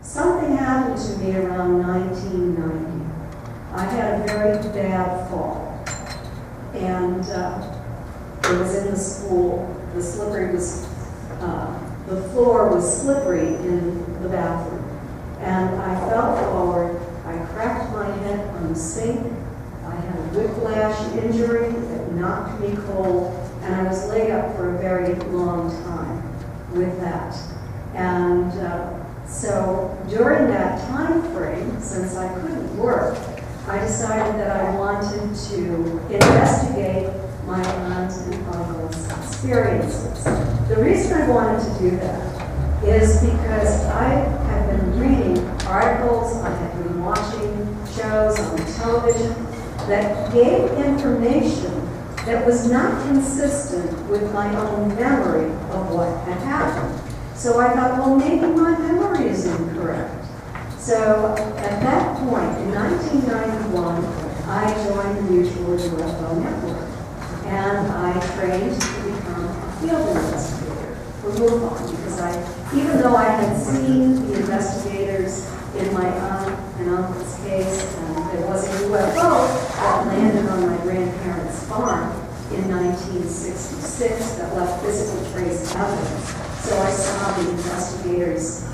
something happened to me around 1990. I had a very bad fall, and it was in the school. The floor was slippery in the bathroom, and I fell forward. I cracked my head on the sink. I had a whiplash injury that knocked me cold, and I was laid up for a very long time with that. And so during that time frame, since I couldn't work, I decided that I wanted to investigate my aunt and uncle's experiences. The reason I wanted to do that is because I had been reading articles, I had been watching shows on television that gave information that was not consistent with my own memory of what had happened. So I thought, well, maybe my memory is incorrect. So at that point, in 1991, I joined the Mutual UFO Network, and I trained to become a field investigator for MUFON, because even though I had seen the investigators in my aunt and uncle's case, and there was a UFO that landed on my grandparents' farm in 1966 that left physical trace evidence. So I saw the investigators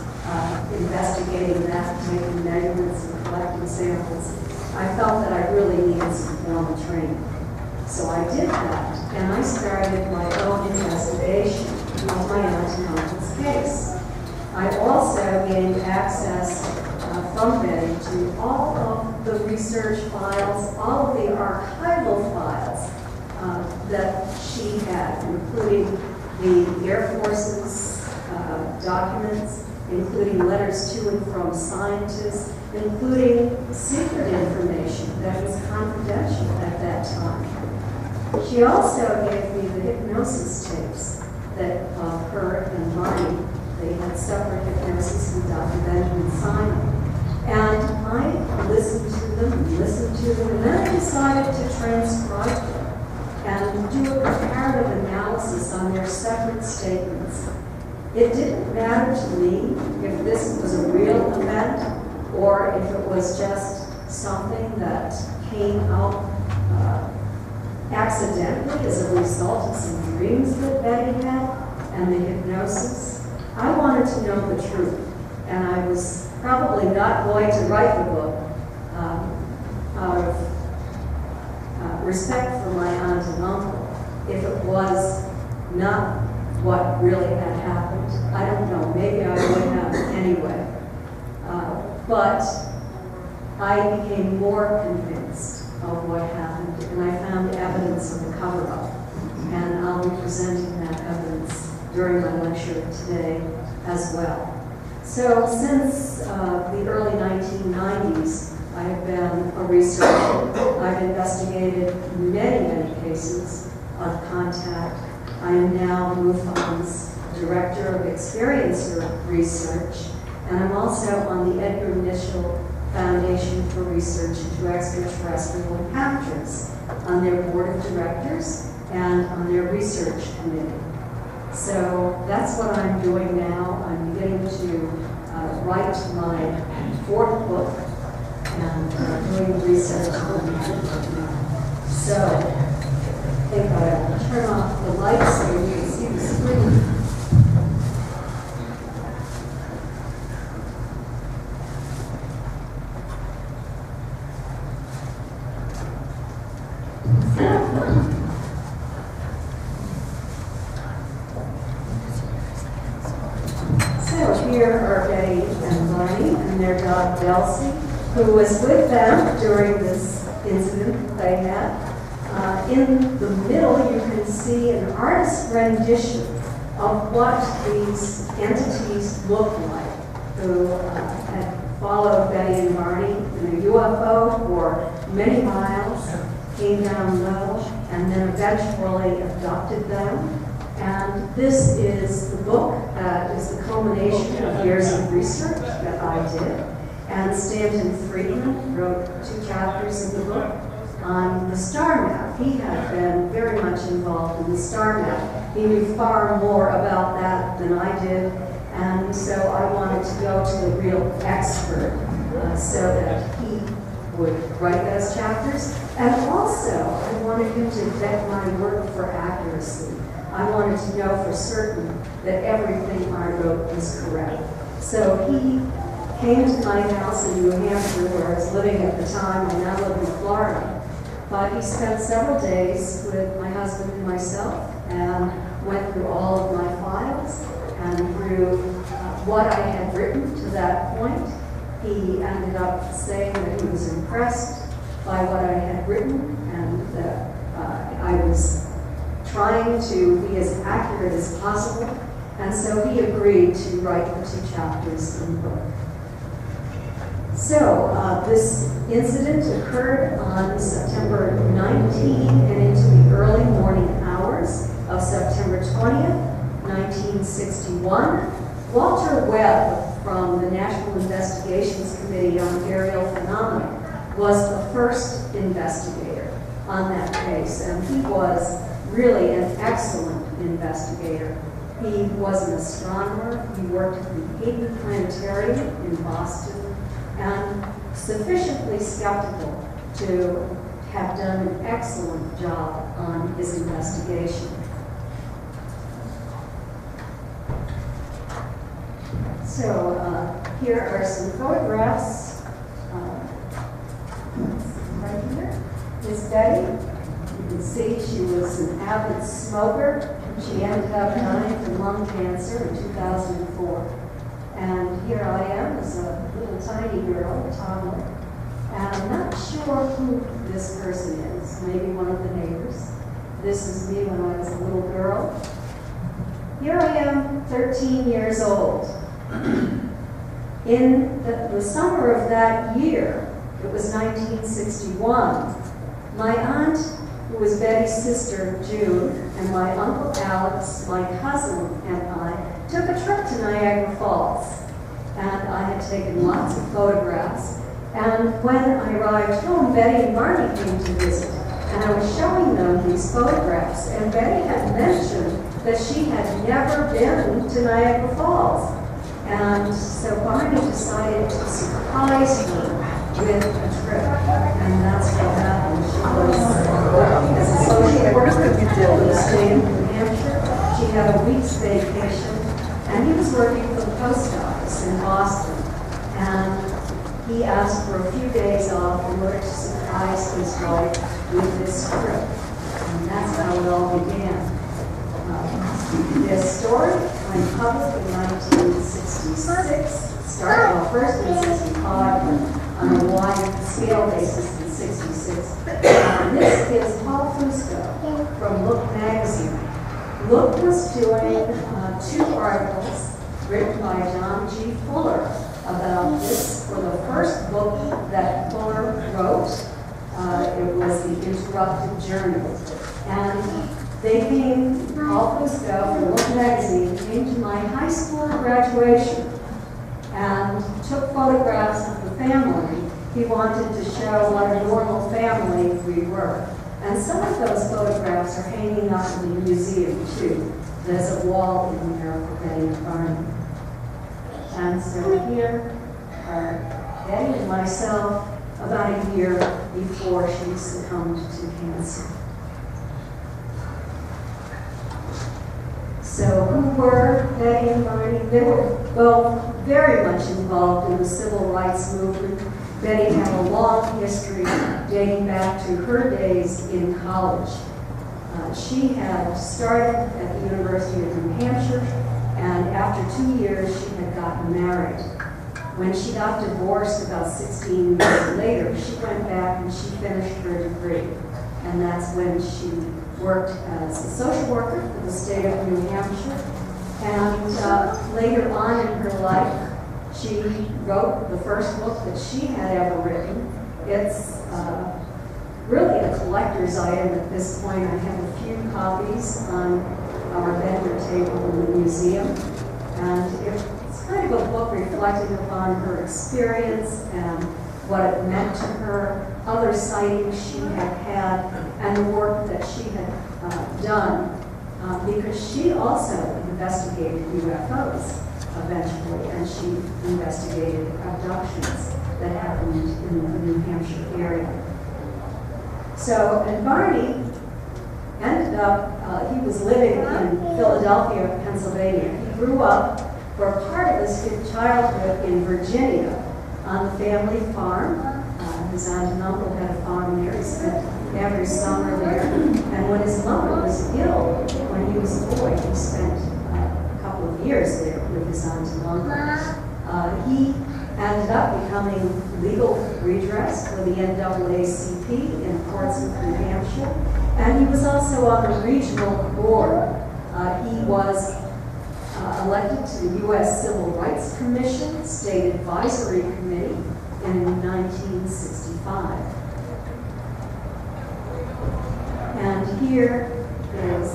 investigating that, taking measurements and collecting samples. I felt that I really needed some formal training. So I did that, and I started my own investigation of my aunt and uncle's case. I also gained access from Betty to all of the research files, all of the archival files that she had, including the Air Force's documents, including letters to and from scientists, including secret information that was confidential at that time. She also gave me the hypnosis tapes that of her and Barney. They had separate hypnosis with Dr. Benjamin Simon. And I listened to them, and then I decided to transcribe them and do a comparative analysis on their separate statements. It didn't matter to me if this was a real event or if it was just something that came out accidentally as a result of some dreams that Betty had and the hypnosis. I wanted to know the truth, and I was probably not going to write the book out of respect for my aunt and uncle if it was not what really had happened. I don't know, maybe I would have anyway. But I became more convinced of what happened, and I found evidence of the cover-up. And I'll be presenting that evidence during my lecture today as well. So since the early 1990s, I have been a researcher. I've investigated many, many cases of contact. I am now MUFON's Director of Experiencer Research, and I'm also on the Edgar Mitchell Foundation for Research into Extraterrestrial Encounters, on their board of directors and on their research committee. So that's what I'm doing now. I'm beginning to write my fourth book and doing research on that. So I think I'll turn off the lights so you can see the screen. So here are Betty and Barney and their dog Delcy, who was with them during this incident that they had. In the middle, you can see an artist's rendition of what these entities look like, who had followed Betty and Barney in a UFO for many miles, came down low, and then eventually abducted them. And this is the book that is the culmination of years of research that I did. And Stanton Friedman wrote 2 chapters in the book on the star map. He had been very much involved in the star map. He knew far more about that than I did. And so I wanted to go to a real expert so that he would write those chapters. And also, I wanted him to vet my work for accuracy. I wanted to know for certain that everything I wrote was correct. So he came to my house in New Hampshire, where I was living at the time. I now live in Florida. But he spent several days with my husband and myself and went through all of my files and through what I had written to that point. He ended up saying that he was impressed by what I had written and that I was trying to be as accurate as possible. And so he agreed to write the 2 chapters in the book. So this incident occurred on September 19 and into the early morning hours of September 20th, 1961. Walter Webb from the National Investigations Committee on Aerial Phenomena was the first investigator on that case, and he was really an excellent investigator. He was an astronomer. He worked at the Hayden Planetarium in Boston, and sufficiently skeptical to have done an excellent job on his investigation. So here are some photographs. Right here is Betty. You can see she was an avid smoker. She ended up dying from lung cancer in 2004. And here I am as a little tiny girl, a toddler. And I'm not sure who this person is. Maybe one of the neighbors. This is me when I was a little girl. Here I am, 13 years old. In the summer of that year, it was 1961, my aunt, who was Betty's sister, June, and my uncle Alex, my cousin, and I took a trip to Niagara Falls. And I had taken lots of photographs. And when I arrived home, Betty and Barney came to visit. And I was showing them these photographs. And Betty had mentioned that she had never been to Niagara Falls. And so Barney decided to surprise her with a trip. And that's what happened. She was working as a social worker for the state of New Hampshire. She had a week's vacation. And he was working for the post office in Boston. And he asked for a few days off in order to surprise his wife with this trip. And that's how it all began. This story went public in 1966. Started first in 65, but on a wide scale basis in 66. This is Paul Fusco from Look magazine. Look was doing 2 articles written by John G. Fuller about this for the first book that Fuller wrote. It was The Interrupted Journey. And they came, Paul Fusco from Look magazine came to my high school graduation and took photographs of the family. He wanted to show what a normal family we were. And some of those photographs are hanging up in the museum too. There's a wall in there for Betty and Barney. And so here are Betty and myself about a year before she succumbed to cancer. So who were Betty and Barney? They were both very much involved in the civil rights movement. Betty had a long history dating back to her days in college. She had started at the University of New Hampshire, and after 2 years, she had gotten married. When she got divorced about 16 years later, she went back and she finished her degree. And that's when she worked as a social worker for the state of New Hampshire. And later on in her life, she wrote the first book that she had ever written. It's really a collector's item at this point. I have a few copies on our vendor table in the museum. And it's kind of a book reflecting upon her experience and what it meant to her, other sightings she had, and the work that she had done, because she also investigated UFOs. eventually, and she investigated abductions that happened in the New Hampshire area. So, and Barney ended up, he was living in Philadelphia, Pennsylvania. He grew up for part of his childhood in Virginia on the family farm. His aunt and uncle had a farm there. He spent every summer there. And when his mother was ill, when he was a boy, he spent a couple of years there with his aunt and uncle. He ended up becoming legal redress for the NAACP in Portsmouth, New Hampshire. And he was also on the regional board. He was elected to the U.S. Civil Rights Commission State Advisory Committee in 1965. And here is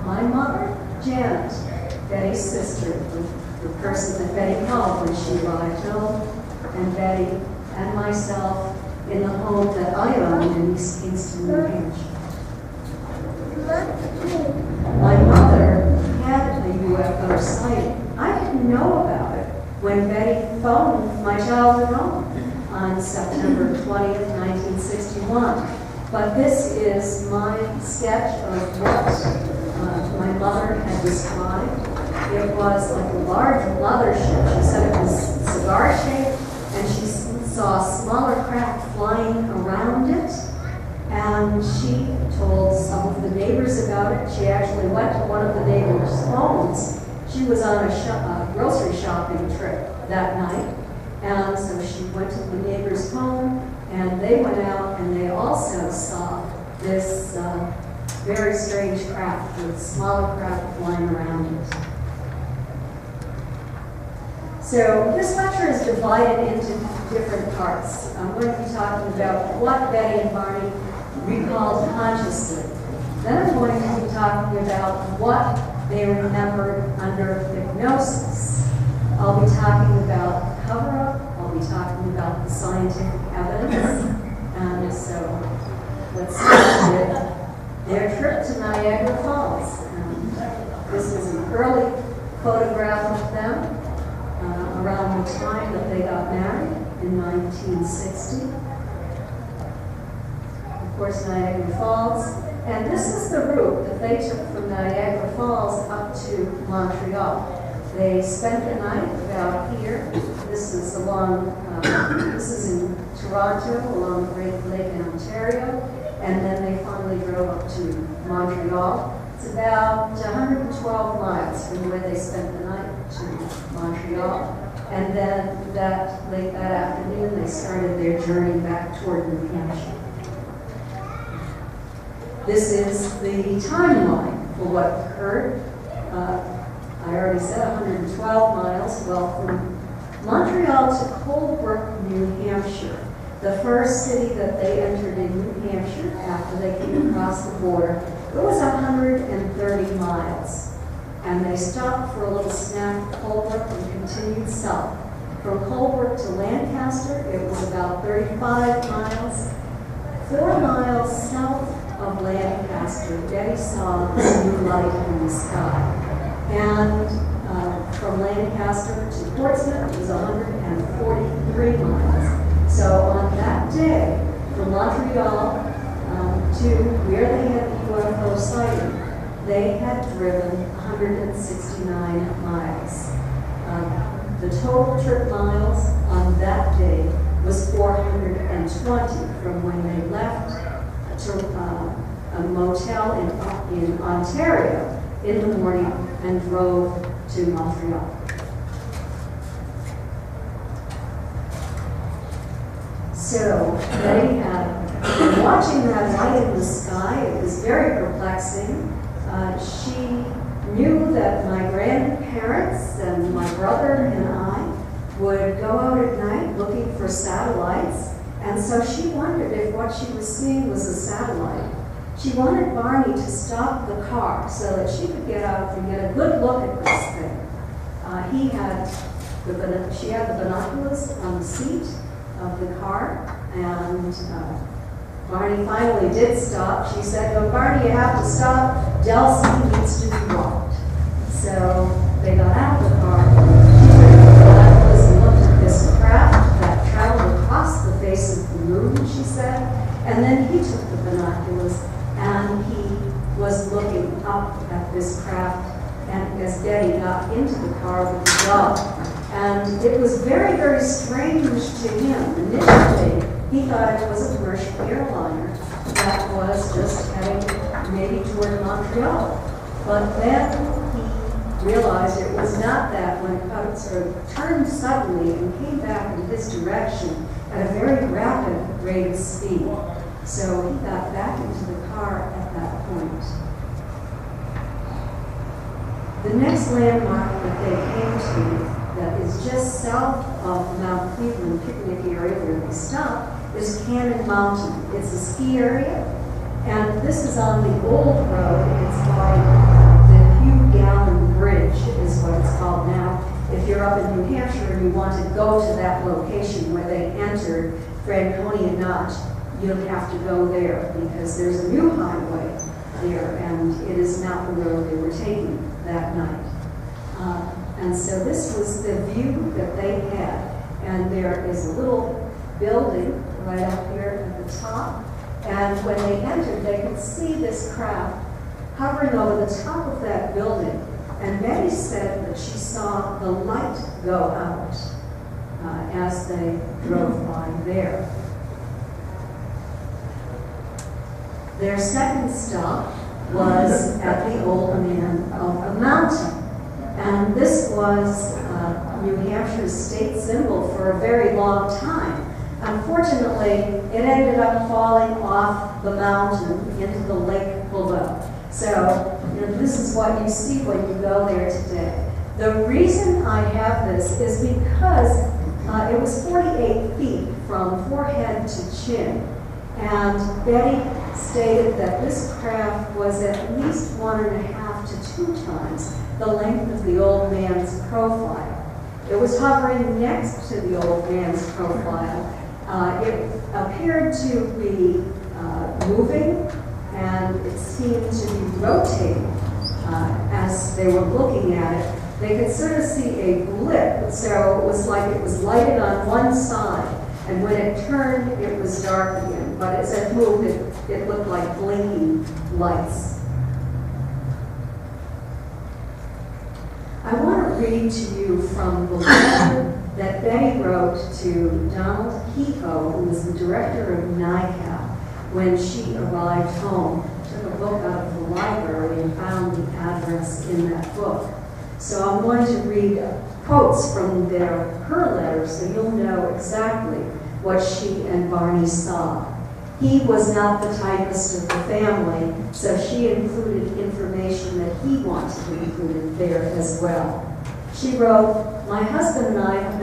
my mother, Janet, Betty's sister, the person that Betty called when she arrived home, and Betty and myself in the home that I owned in East Kingston, New Hampshire. My mother had a UFO sighting. I didn't know about it when Betty phoned my childhood home on September 20th, 1961. But this is my sketch of what my mother had described. It was like a large mothership. She said it was cigar-shaped, and she saw smaller craft flying around it. And she told some of the neighbors about it. She actually went to one of the neighbors' homes. She was on a grocery shopping trip that night. And so she went to the neighbor's home, and they went out, and they also saw this very strange craft with smaller craft flying around it. So this lecture is divided into different parts. I'm going to be talking about what Betty and Barney recalled consciously. Then I'm going to be talking about what they remembered under hypnosis. I'll be talking about cover-up. I'll be talking about the scientific evidence. And so let's start with their trip to Niagara Falls. This is an early photograph of them around the time that they got married in 1960. Of course, Niagara Falls. And this is the route that they took from Niagara Falls up to Montreal. They spent the night about here. This is this is in Toronto, along the Great Lake in Ontario. And then they finally drove up to Montreal. It's about 112 miles from where they spent the night to Montreal. And then late that afternoon, they started their journey back toward New Hampshire. This is the timeline for what occurred. I already said 112 miles. Well, from Montreal to Colebrook, New Hampshire, the first city that they entered in New Hampshire after they came across the border, it was 130 miles. And they stopped for a little snack at Colebrook and continued south. From Colebrook to Lancaster, it was about 35 miles. 4 miles south of Lancaster, Betty saw this new light in the sky. And from Lancaster to Portsmouth, it was 143 miles. So on that day, from Montreal to where they had the UFO sighting, they had driven 169 miles. The total trip miles on that day was 420 from when they left to a motel in Ontario in the morning and drove to Montreal. So Betty had been watching that light in the sky. It was very perplexing. She knew that my grandparents and my brother and I would go out at night looking for satellites, and so she wondered if what she was seeing was a satellite. She wanted Barney to stop the car so that she could get out and get a good look at this thing. She had the binoculars on the seat of the car, and Barney finally did stop. She said, "No, Barney, you have to stop. Delcy needs to be walked." So they got out of the car, And it was very, very strange to him. Initially, he thought it was a commercial airliner that was just heading maybe toward Montreal. But then he realized it was not that when it sort of turned suddenly and came back in his direction at a very rapid rate of speed. So he got back into the car at that point. The next landmark that they came to that is just south of Mount Cleveland picnic area where they stopped is Cannon Mountain. It's a ski area, and this is on the old road. It's by the Hugh Gallen Bridge is what it's called now. If you're up in New Hampshire and you want to go to that location where they entered Franconia Notch, you'll have to go there because there's a new highway there, and it is not the road they were taking that night. And so this was the view that they had. And there is a little building right up here at the top. And when they entered, they could see this craft hovering over the top of that building. And Betty said that she saw the light go out as they drove by there. Their second stop was at the Old Man of the Mountain. And this was New Hampshire's state symbol for a very long time. Unfortunately, it ended up falling off the mountain into the lake below. So, this is what you see when you go there today. The reason I have this is because it was 48 feet from forehead to chin. And Betty stated that this craft was at least 1.5 to 2 times the length of the old man's profile. It was hovering next to the old man's profile. It appeared to be moving, and it seemed to be rotating as they were looking at it. They could sort of see a blip, so it was like it was lighted on one side, and when it turned, it was dark again. But as it moved, it looked like blinking lights. I want to read to you from the letter that Betty wrote to Donald Kehoe, who was the director of NICAP, when she arrived home, took a book out of the library and found the address in that book. So I'm going to read quotes from her letter so you'll know exactly what she and Barney saw. He was not the typist of the family, so she included information that he wanted included there as well. She wrote, "My husband and I have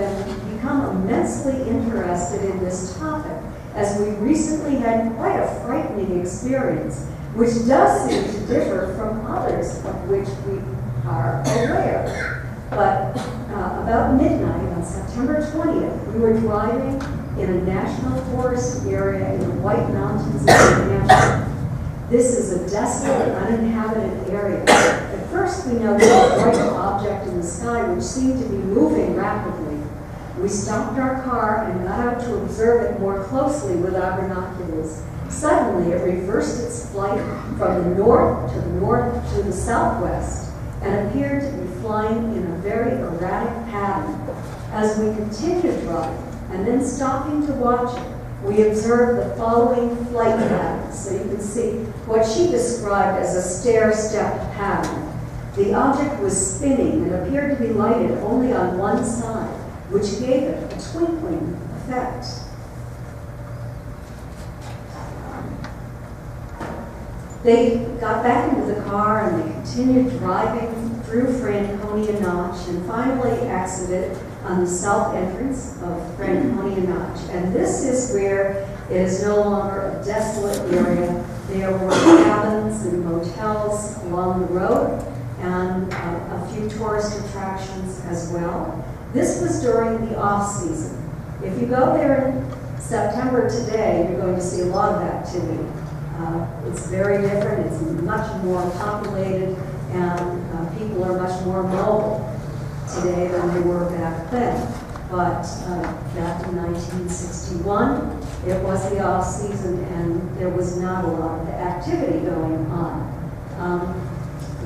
become immensely interested in this topic, as we recently had quite a frightening experience, which does seem to differ from others of which we are aware. But about midnight on September 20th, we were driving in a national forest area in the White Mountains of New Hampshire. This is a desolate, uninhabited area. At first, we noticed a bright object in the sky which seemed to be moving rapidly. We stopped our car and got out to observe it more closely with our binoculars. Suddenly, it reversed its flight from the north to the southwest and appeared to be flying in a very erratic pattern. As we continued driving, and then stopping to watch it, we observed the following flight patterns. So you can see what she described as a stair-step pattern. The object was spinning and appeared to be lighted only on one side, which gave it a twinkling effect. They got back into the car and they continued driving through Franconia Notch and finally exited on the south entrance of Franconia Notch. And this is where it is no longer a desolate area. There were cabins and motels along the road and a few tourist attractions as well. This was during the off-season. If you go there in September today, you're going to see a lot of activity. It's very different, it's much more populated, and people are much more mobile today than they were back then. But back in 1961, it was the off-season and there was not a lot of activity going on.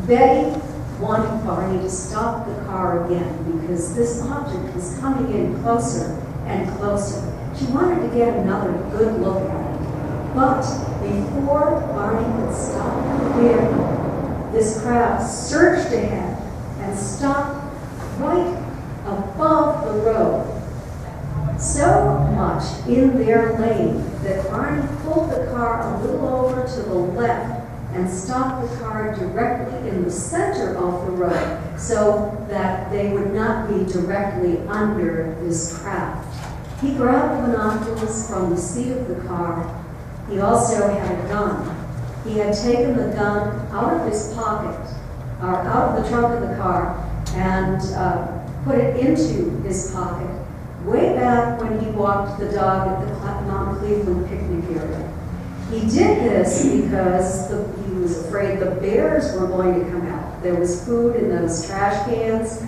Betty wanted Barney to stop the car again because this object was coming in closer and closer. She wanted to get another good look at it. But before Barney could stop the vehicle, this craft surged ahead and stopped right above the road. So much in their lane that Barney pulled the car a little over to the left and stopped the car directly in the center of the road so that they would not be directly under this craft. He grabbed binoculars from the seat of the car. He also had a gun. He had taken the gun out of his pocket, or out of the trunk of the car, and put it into his pocket way back when he walked the dog at the Mount Cleveland picnic area. He did this because he was afraid the bears were going to come out. There was food in those trash cans.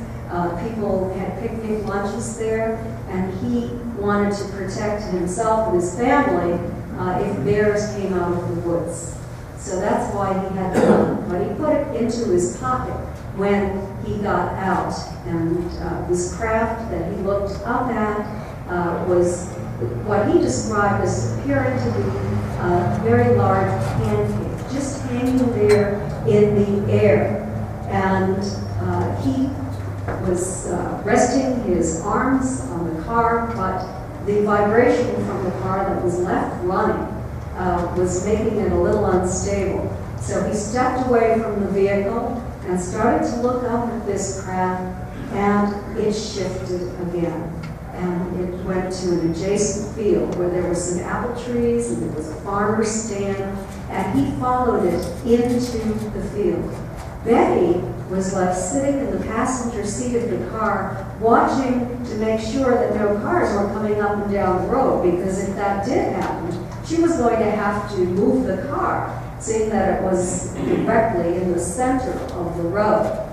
People had picnic lunches there, and he wanted to protect himself and his family if bears came out of the woods. So that's why he had the gun. But he put it into his pocket when he got out. And this craft that he looked up at was what he described as appearing to be a very large pancake, just hanging there in the air. And he was resting his arms on the car, but the vibration from the car that was left running was making it a little unstable. So he stepped away from the vehicle and started to look up at this craft, and it shifted again. And it went to an adjacent field where there were some apple trees and there was a farmer's stand, and he followed it into the field. Betty was left sitting in the passenger seat of the car, watching to make sure that no cars were coming up and down the road, because if that did happen, she was going to have to move the car, seeing that it was directly in the center of the road.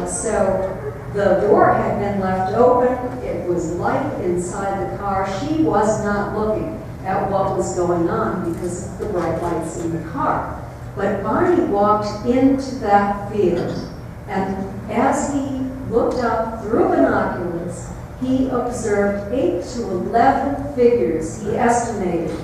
So the door had been left open. It was light inside the car. She was not looking at what was going on because of the bright lights in the car. But Barney walked into that field, and as he looked up through binoculars, he observed 8 to 11 figures, he estimated.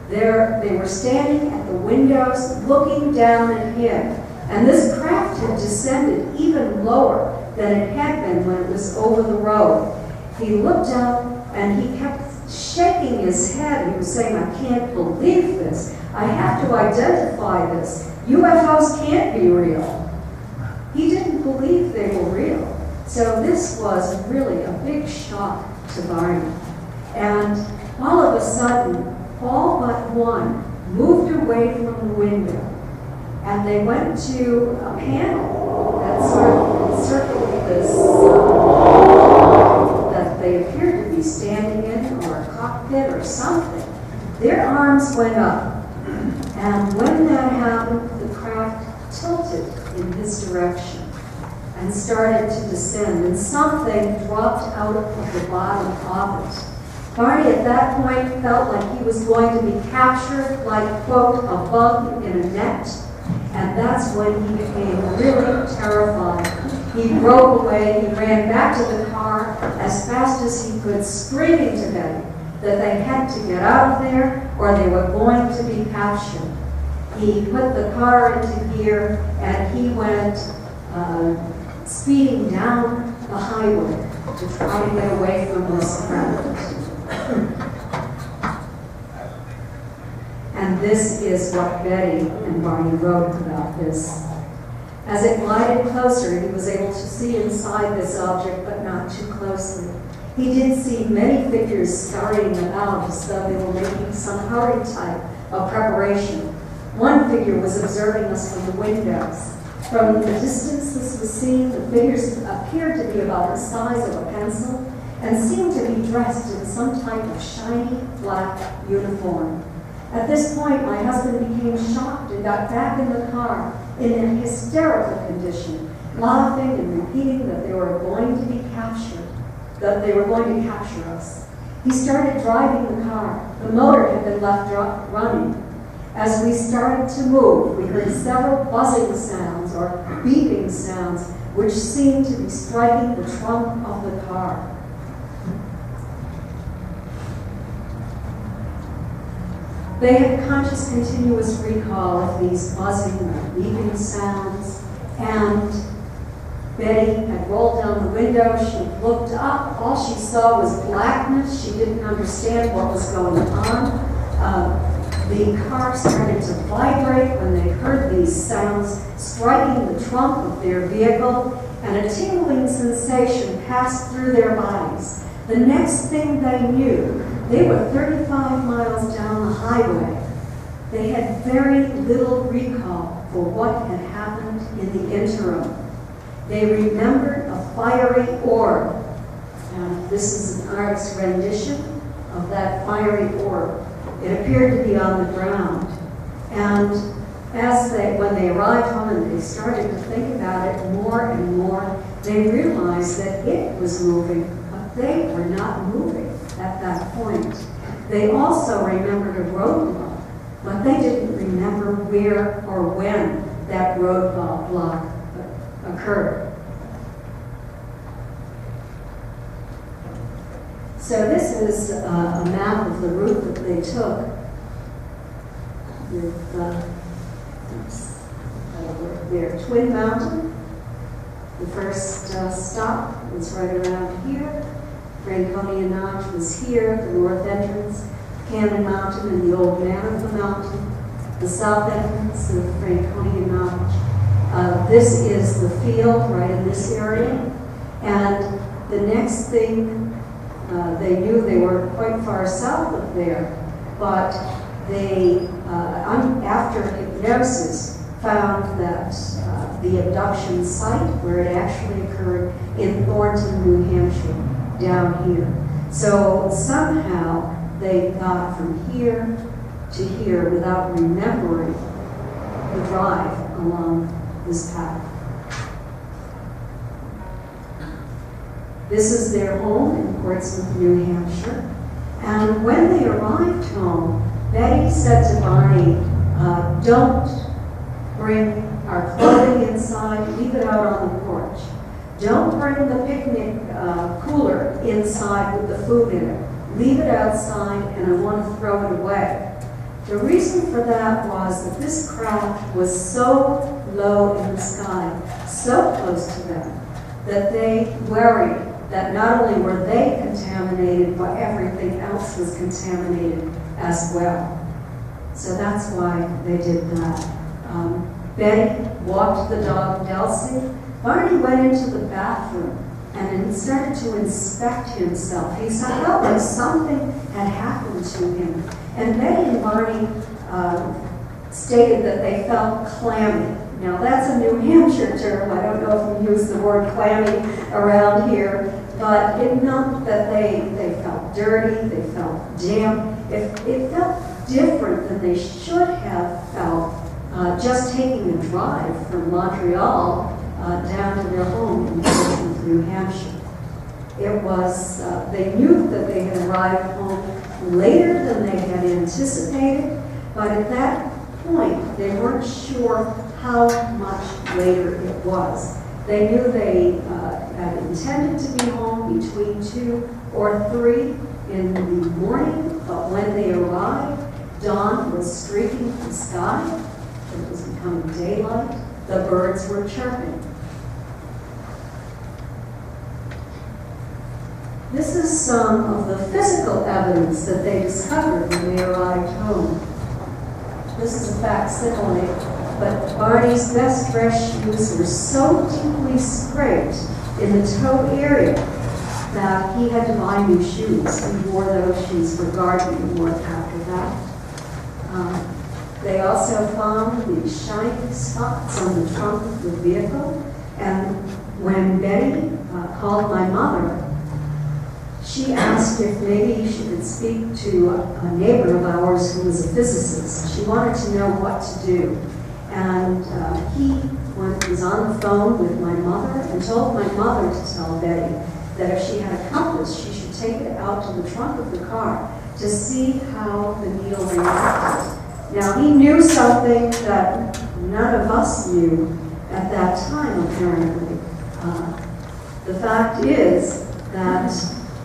They were standing at the windows looking down at him. And this craft had descended even lower than it had been when it was over the road. He looked up and he kept shaking his head. He was saying, "I can't believe this. I have to identify this. UFOs can't be real." He didn't believe they were real. So this was really a big shock to Barney. And all of a sudden, all but one moved away from the window. And they went to a panel that sort of encircled this, that they appeared to be standing in, or a cockpit or something. Their arms went up. And when that happened, the craft tilted in his direction and started to descend. And something dropped out of the bottom of it. Barney at that point felt like he was going to be captured like, quote, a bug in a net. And that's when he became really terrified. He broke away, he ran back to the car as fast as he could, screaming to Betty that they had to get out of there or they were going to be captured. He put the car into gear and he went speeding down the highway to try to get away from this craft. And this is what Betty and Barney wrote about this. As it glided closer, he was able to see inside this object, but not too closely. He did see many figures scurrying about as though they were making some hurried type of preparation. One figure was observing us from the windows. From the distance this was seen, the figures appeared to be about the size of a pencil and seemed to be dressed in some type of shiny black uniform. At this point, my husband became shocked and got back in the car in a hysterical condition, laughing and repeating that they were going to be captured, that they were going to capture us. He started driving the car. The motor had been left running. As we started to move, we heard several buzzing sounds or beeping sounds which seemed to be striking the trunk of the car. They had conscious, continuous recall of these buzzing or beeping sounds, and Betty had rolled down the window. She looked up. All she saw was blackness. She didn't understand what was going on. The car started to vibrate when they heard these sounds striking the trunk of their vehicle, and a tingling sensation passed through their bodies. The next thing they knew, they were 35 miles down the highway. They had very little recall for what had happened in the interim. They remembered a fiery orb. And this is an artist's rendition of that fiery orb. It appeared to be on the ground. And when they arrived home and they started to think about it more and more, they realized that it was moving, but they were not moving at that point. They also remembered a roadblock, but they didn't remember where or when that roadblock occurred. So this is a map of the route that they took with their Twin Mountain. The first stop was right around here. Franconia Notch was here, the north entrance, Cannon Mountain and the old man of the mountain, the south entrance of Franconia Notch. This is the field right in this area. And the next thing, they knew they were quite far south of there, but they, after hypnosis, found that the abduction site where it actually occurred in Thornton, New Hampshire, down here. So somehow they got from here to here without remembering the drive along this path. This is their home in Portsmouth, New Hampshire. And when they arrived home, Betty said to Barney, don't bring our clothing inside, leave it out on the porch. Don't bring the picnic cooler inside with the food in it. Leave it outside, and I want to throw it away. The reason for that was that this craft was so low in the sky, so close to them, that they worried that not only were they contaminated, but everything else was contaminated as well. So that's why they did that. Betty walked the dog Delcy. Barney went into the bathroom and started to inspect himself. He felt like something had happened to him. And Betty and Barney stated that they felt clammy. Now that's a New Hampshire term. I don't know if we use the word clammy around here, but it meant that they felt dirty, they felt damp. It felt different than they should have felt just taking a drive from Montreal down to their home in Portsmouth, New Hampshire. It was, they knew that they had arrived home later than they had anticipated, but at that point, they weren't sure how much later it was. They knew they had intended to be home between 2 or 3 in the morning, but when they arrived, dawn was streaking the sky. It was becoming daylight. The birds were chirping. This is some of the physical evidence that they discovered when they arrived home. This is a facsimile, but Barney's best dress shoes were so deeply scraped in the toe area that he had to buy new shoes. He wore those shoes for gardening work after that. They also found these shiny spots on the trunk of the vehicle, and when Betty called my mother, she asked if maybe she could speak to a neighbor of ours who was a physicist. She wanted to know what to do. And he was on the phone with my mother and told my mother to tell Betty that if she had a compass, she should take it out to the trunk of the car to see how the needle reacted. Now, he knew something that none of us knew at that time, apparently. The fact is that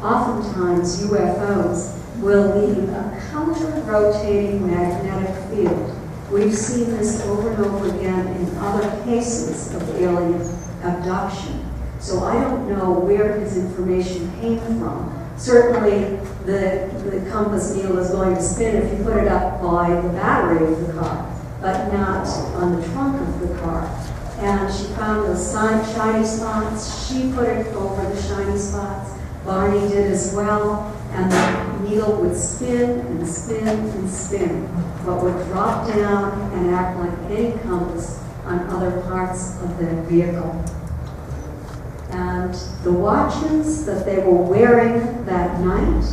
oftentimes UFOs will leave a counter-rotating magnetic field. We've seen this over and over again in other cases of alien abduction. So I don't know where his information came from. Certainly, the compass needle is going to spin if you put it up by the battery of the car, but not on the trunk of the car. And she found those shiny spots. She put it over the shiny spots. Barney did as well. And the needle would spin and spin and spin, but would drop down and act like any compass on other parts of the vehicle. And the watches that they were wearing that night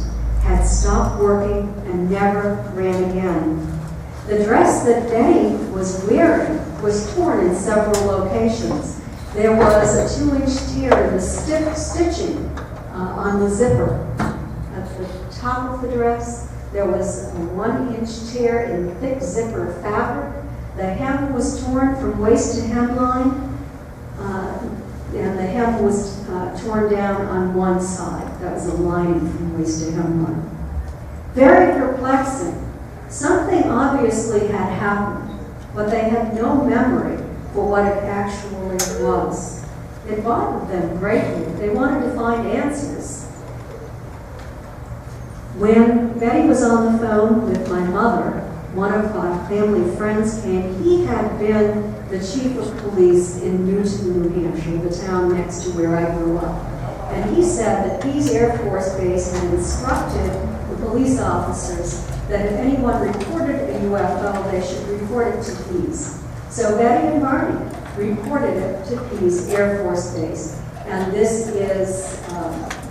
had stopped working and never ran again. The dress that Betty was wearing was torn in several locations. There was a 2-inch tear in the stitching on the zipper. At the top of the dress, there was a 1-inch tear in thick zipper fabric. The hem was torn from waist to hemline, and the hem was torn down on one side. That was a lining from waist to hemline. Very perplexing. Something obviously had happened, but they had no memory for what it actually was. It bothered them greatly. They wanted to find answers. When Betty was on the phone with my mother, one of our family friends came. He had been the chief of police in Newton, New Hampshire, the town next to where I grew up. And he said that Pease Air Force Base had instructed the police officers that if anyone reported a UFO, they should report it to Pease. So Betty and Barney reported it to Pease Air Force Base. And this is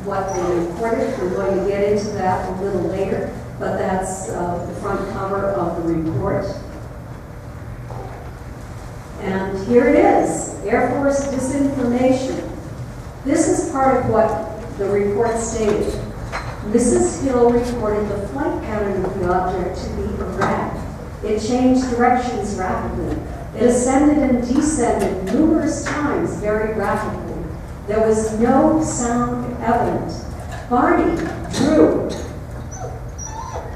what they reported. We're going to get into that a little later, but that's the front cover of the report. And here it is, Air Force disinformation. This is part of what the report stated. Mrs. Hill reported the flight pattern of the object to be erratic. It changed directions rapidly. It ascended and descended numerous times very rapidly. There was no sound evident. Barney drew.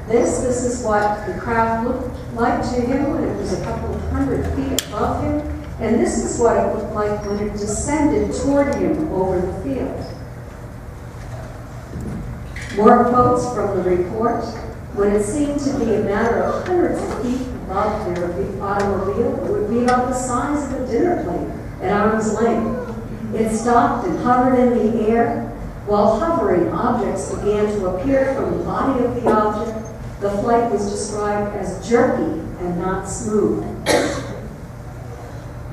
This is what the craft looked like to him when it was a couple of 100 feet above him. And this is what it looked like when it descended toward him over the field. More quotes from the report. When it seemed to be a matter of hundreds of feet above their automobile, it would be about the size of a dinner plate at arm's length. It stopped and hovered in the air. While hovering, objects began to appear from the body of the object. The flight was described as jerky and not smooth.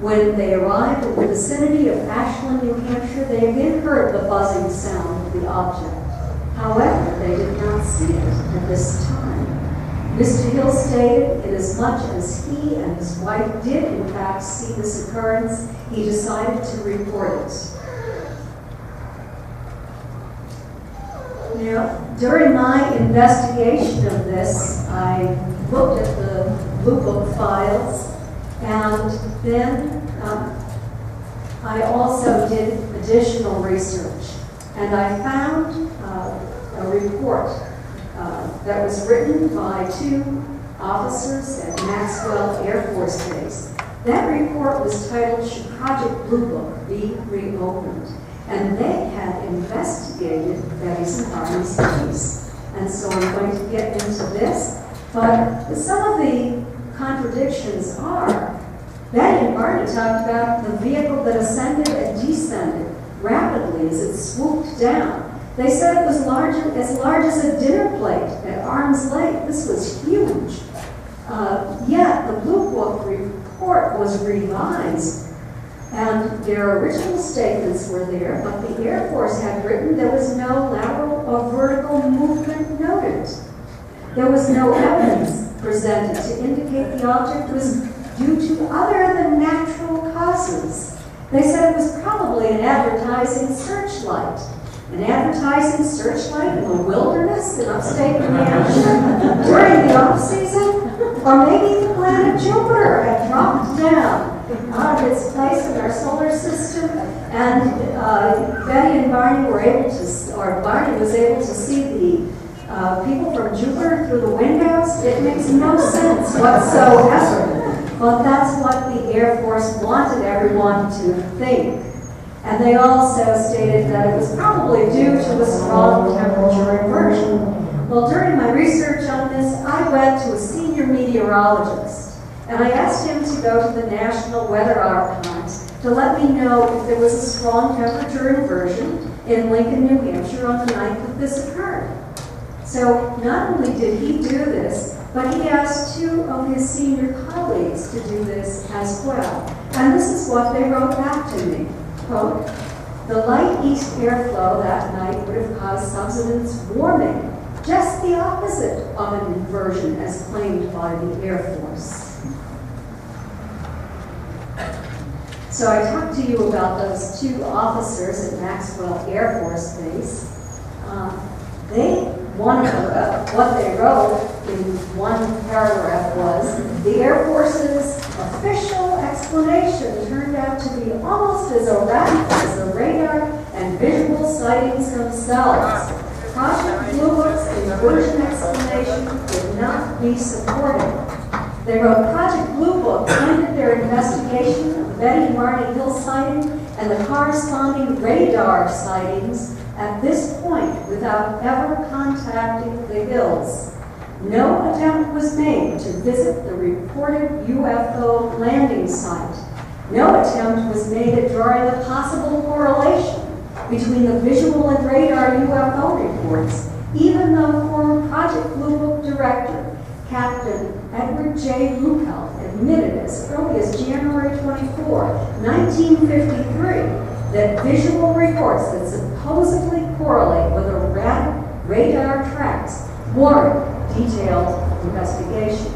When they arrived in the vicinity of Ashland, New Hampshire, they again heard the buzzing sound of the object. However, they did not see it at this time. Mr. Hill stated, inasmuch as he and his wife did in fact see this occurrence, he decided to report it. Now, during my investigation of this, I looked at the Blue Book files, and then I also did additional research. And I found a report that was written by 2 officers at Maxwell Air Force Base. That report was titled, Should Project Blue Book Be Reopened? And they had investigated Betty's and Barney's case. And so I'm going to get into this. But some of the contradictions are, Betty and Barney talked about the vehicle that ascended and descended rapidly as it swooped down. They said it was as large as a dinner plate at arm's length. This was huge. Yet the Blue Book report was revised, and their original statements were there, but the Air Force had written there was no lateral or vertical movement noted. There was no evidence presented to indicate the object was due to other than natural causes. They said it was probably an advertising searchlight. An advertising searchlight in the wilderness in upstate New Hampshire during the off-season? Or maybe out of its place in our solar system, and Betty and Barney were able to, or Barney was able to see the people from Jupiter through the windows. It makes no sense whatsoever. But that's what the Air Force wanted everyone to think. And they also stated that it was probably due to a strong temperature inversion. Well, during my research on this, I went to a senior meteorologist, and I asked him to go to the National Weather Archives to let me know if there was a strong temperature inversion in Lincoln, New Hampshire on the night that this occurred. So not only did he do this, but he asked 2 of his senior colleagues to do this as well. And this is what they wrote back to me. Quote, "The light east airflow that night would have caused subsidence warming, just the opposite of an inversion as claimed by the Air Force." So I talked to you about those 2 officers at Maxwell Air Force Base. One of what they wrote in one paragraph was, "The Air Force's official explanation turned out to be almost as erratic as the radar and visual sightings themselves. Project Blue Book's inversion explanation could not be supported." They wrote, "Project Blue Book ended their investigation of the Betty and Barney Hill sighting and the corresponding radar sightings at this point without ever contacting the Hills. No attempt was made to visit the reported UFO landing site. No attempt was made at drawing a possible correlation between the visual and radar UFO reports, even though former Project Blue Book director Captain Edward J. Lukelt admitted as early as January 24, 1953, that visual reports that supposedly correlate with erratic radar tracks warrant detailed investigation.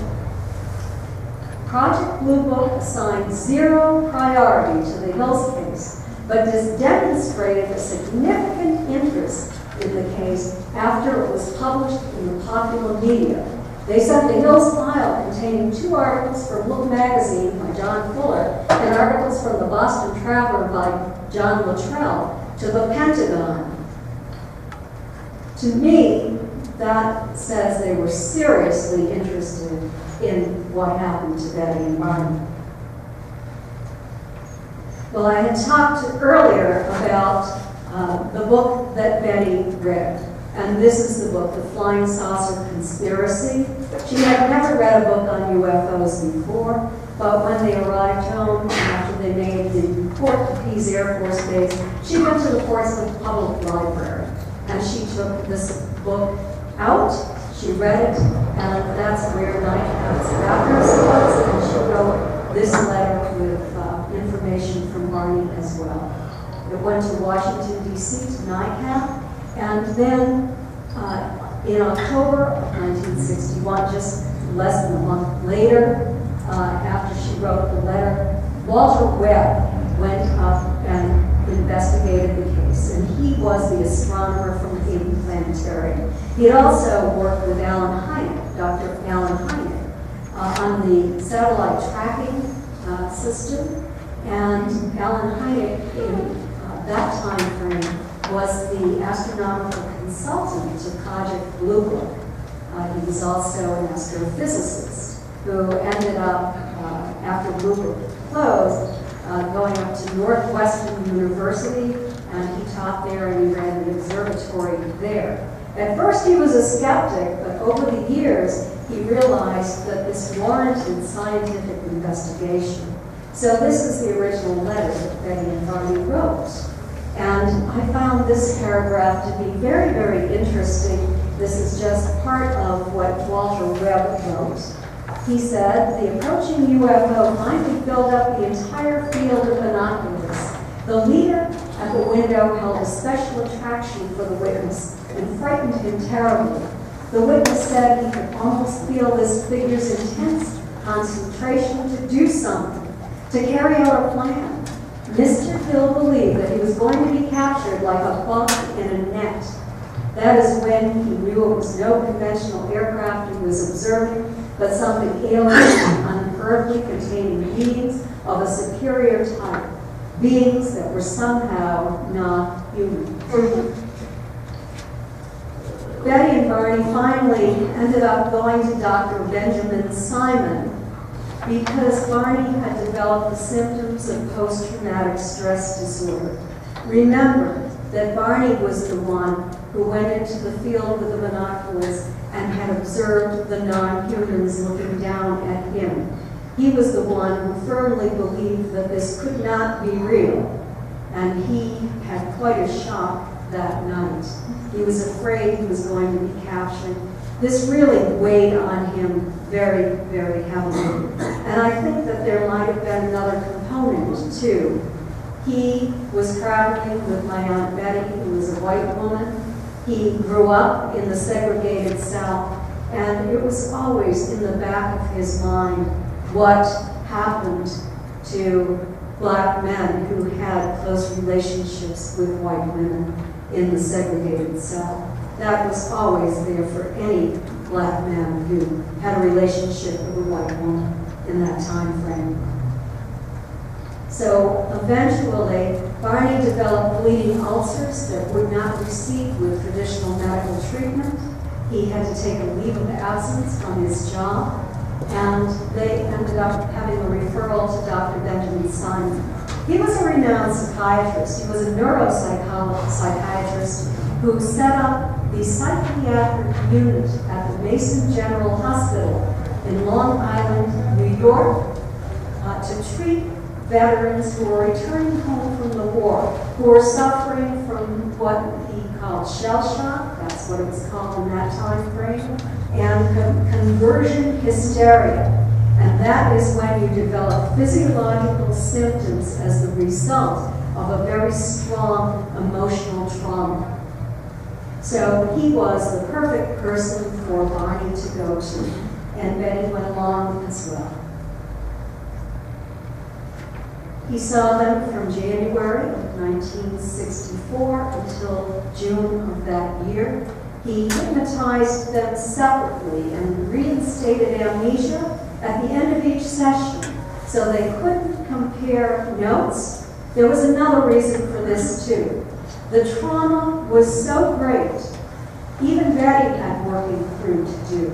Project Blue Book assigned 0 priority to the Hills case, but has demonstrated a significant interest in the case after it was published in the popular media. They sent the Hills file containing 2 articles from Look magazine by John Fuller and articles from the Boston Traveler by John Luttrell to the Pentagon. To me, that says they were seriously interested in what happened to Betty and Barney. Well, I had talked earlier about the book that Betty read. And this is the book, The Flying Saucer Conspiracy. She had never read a book on UFOs before, but when they arrived home after they made the report to Pease Air Force Base, she went to the Portsmouth Public Library, and she took this book out, she read it, and that's where Nightcap's address was, and she wrote this letter with information from Barney as well. It went to Washington, D.C. to Nightcap. And then in October of 1961, just less than a month later, after she wrote the letter, Walter Webb went up and investigated the case. And he was the astronomer from Hayden Planetarium. He had also worked with Alan Hynek, Dr. Alan Hynek, on the satellite tracking system. And Alan Hynek, in that time frame, was the astronomical consultant to Project Blue Book. He was also an astrophysicist who ended up, after Blue Book closed, going up to Northwestern University, and he taught there and he ran the observatory there. At first he was a skeptic, but over the years he realized that this warranted scientific investigation. So this is the original letter that Betty and Barney wrote. And I found this paragraph to be very, very interesting. This is just part of what Walter Webb wrote. He said, "The approaching UFO finally filled up the entire field of binoculars. The leader at the window held a special attraction for the witness and frightened him terribly. The witness said he could almost feel this figure's intense concentration to do something, to carry out a plan. Mr. Hill believed that he was going to be captured like a bug in a net. That is when he knew it was no conventional aircraft he was observing, but something alien, unearthly, containing beings of a superior type, beings that were somehow not human. Betty and Barney finally ended up going to Dr. Benjamin Simon because Barney had developed the symptoms of post-traumatic stress disorder. Remember that Barney was the one who went into the field with the binoculars and had observed the non-humans looking down at him. He was the one who firmly believed that this could not be real, and he had quite a shock that night. He was afraid he was going to be captured. This really weighed on him very, very heavily. And I think that there might have been another component, too. He was traveling with my Aunt Betty, who was a white woman. He grew up in the segregated South, and it was always in the back of his mind what happened to black men who had close relationships with white women in the segregated South. That was always there for any black man who had a relationship with a white woman in that time frame. So eventually, Barney developed bleeding ulcers that would not receive with traditional medical treatment. He had to take a leave of absence from his job, and they ended up having a referral to Dr. Benjamin Simon. He was a renowned psychiatrist. He was a neuropsychiatrist who set up the psychiatric unit at the Mason General Hospital in Long Island, New York, to treat veterans who were returning home from the war, who were suffering from what he called shell shock, that's what it was called in that time frame, and conversion hysteria. And that is when you develop physiological symptoms as the result of a very strong emotional trauma. So he was the perfect person for Barney to go to, and Betty went along as well. He saw them from January of 1964 until June of that year. He hypnotized them separately and reinstated amnesia at the end of each session, so they couldn't compare notes. There was another reason for this too. The trauma was so great, even Betty had working through to do,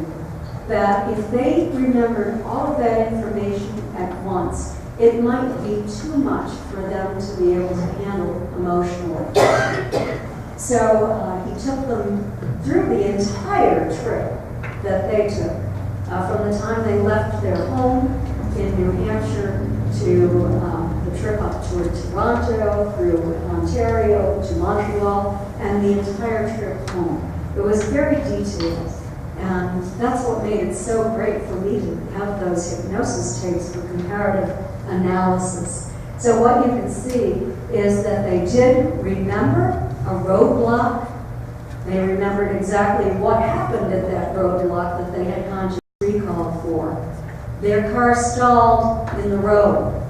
that if they remembered all of that information at once, it might be too much for them to be able to handle emotionally. So he took them through the entire trip that they took, from the time they left their home in New Hampshire to the trip up toward Toronto, through Ontario to Montreal, and the entire trip home. It was very detailed, and that's what made it so great for me to have those hypnosis tapes for comparative analysis. So what you can see is that they did remember a roadblock. They remembered exactly what happened at that roadblock that they had conscious recall for. Their car stalled in the road.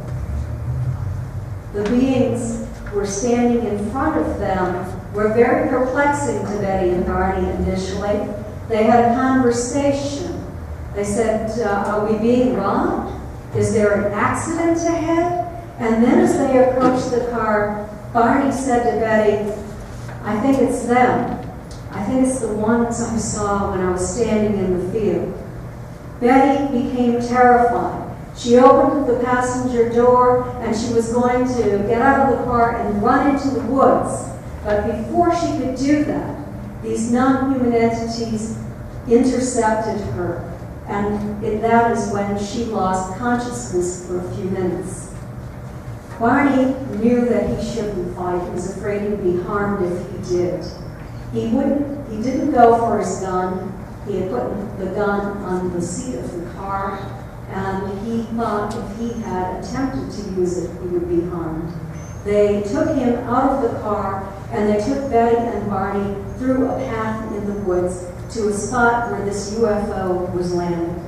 The beings who were standing in front of them were very perplexing to Betty and Barney initially. They had a conversation. They said, are we being robbed? Is there an accident ahead? And then as they approached the car, Barney said to Betty, I think it's them. I think it's the ones I saw when I was standing in the field. Betty became terrified. She opened the passenger door and she was going to get out of the car and run into the woods. But before she could do that, these non-human entities intercepted her. And that is when she lost consciousness for a few minutes. Barney knew that he shouldn't fight. He was afraid he'd be harmed if he did. He didn't go for his gun. He had put the gun on the seat of the car, and he thought if he had attempted to use it, he would be harmed. They took him out of the car, and they took Betty and Barney through a path in the woods to a spot where this UFO was landing.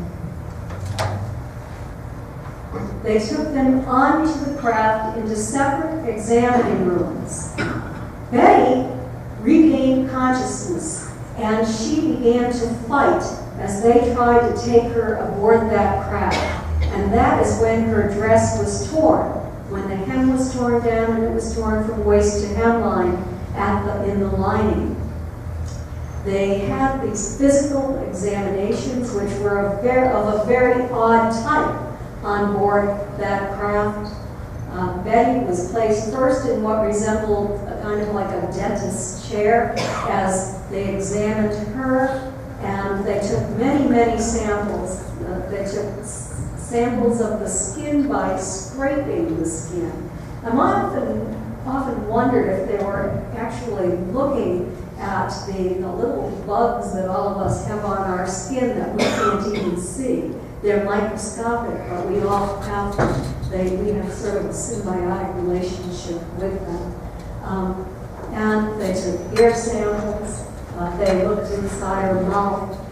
They took them onto the craft into separate examining rooms. Betty regained consciousness, and she began to fight as they tried to take her aboard that craft. And that is when her dress was torn, when the hem was torn down and it was torn from waist to hemline in the lining. They had these physical examinations, which were of a very odd type on board that craft. Betty was placed first in what resembled kind of like a dentist's chair as they examined her, and they took many, many samples. They took samples of the skin by scraping the skin. I'm often wondered if they were actually looking at the little bugs that all of us have on our skin that we can't even see. They're microscopic, but we all have them. We have sort of a symbiotic relationship with them. And they took ear samples. They looked inside her mouth,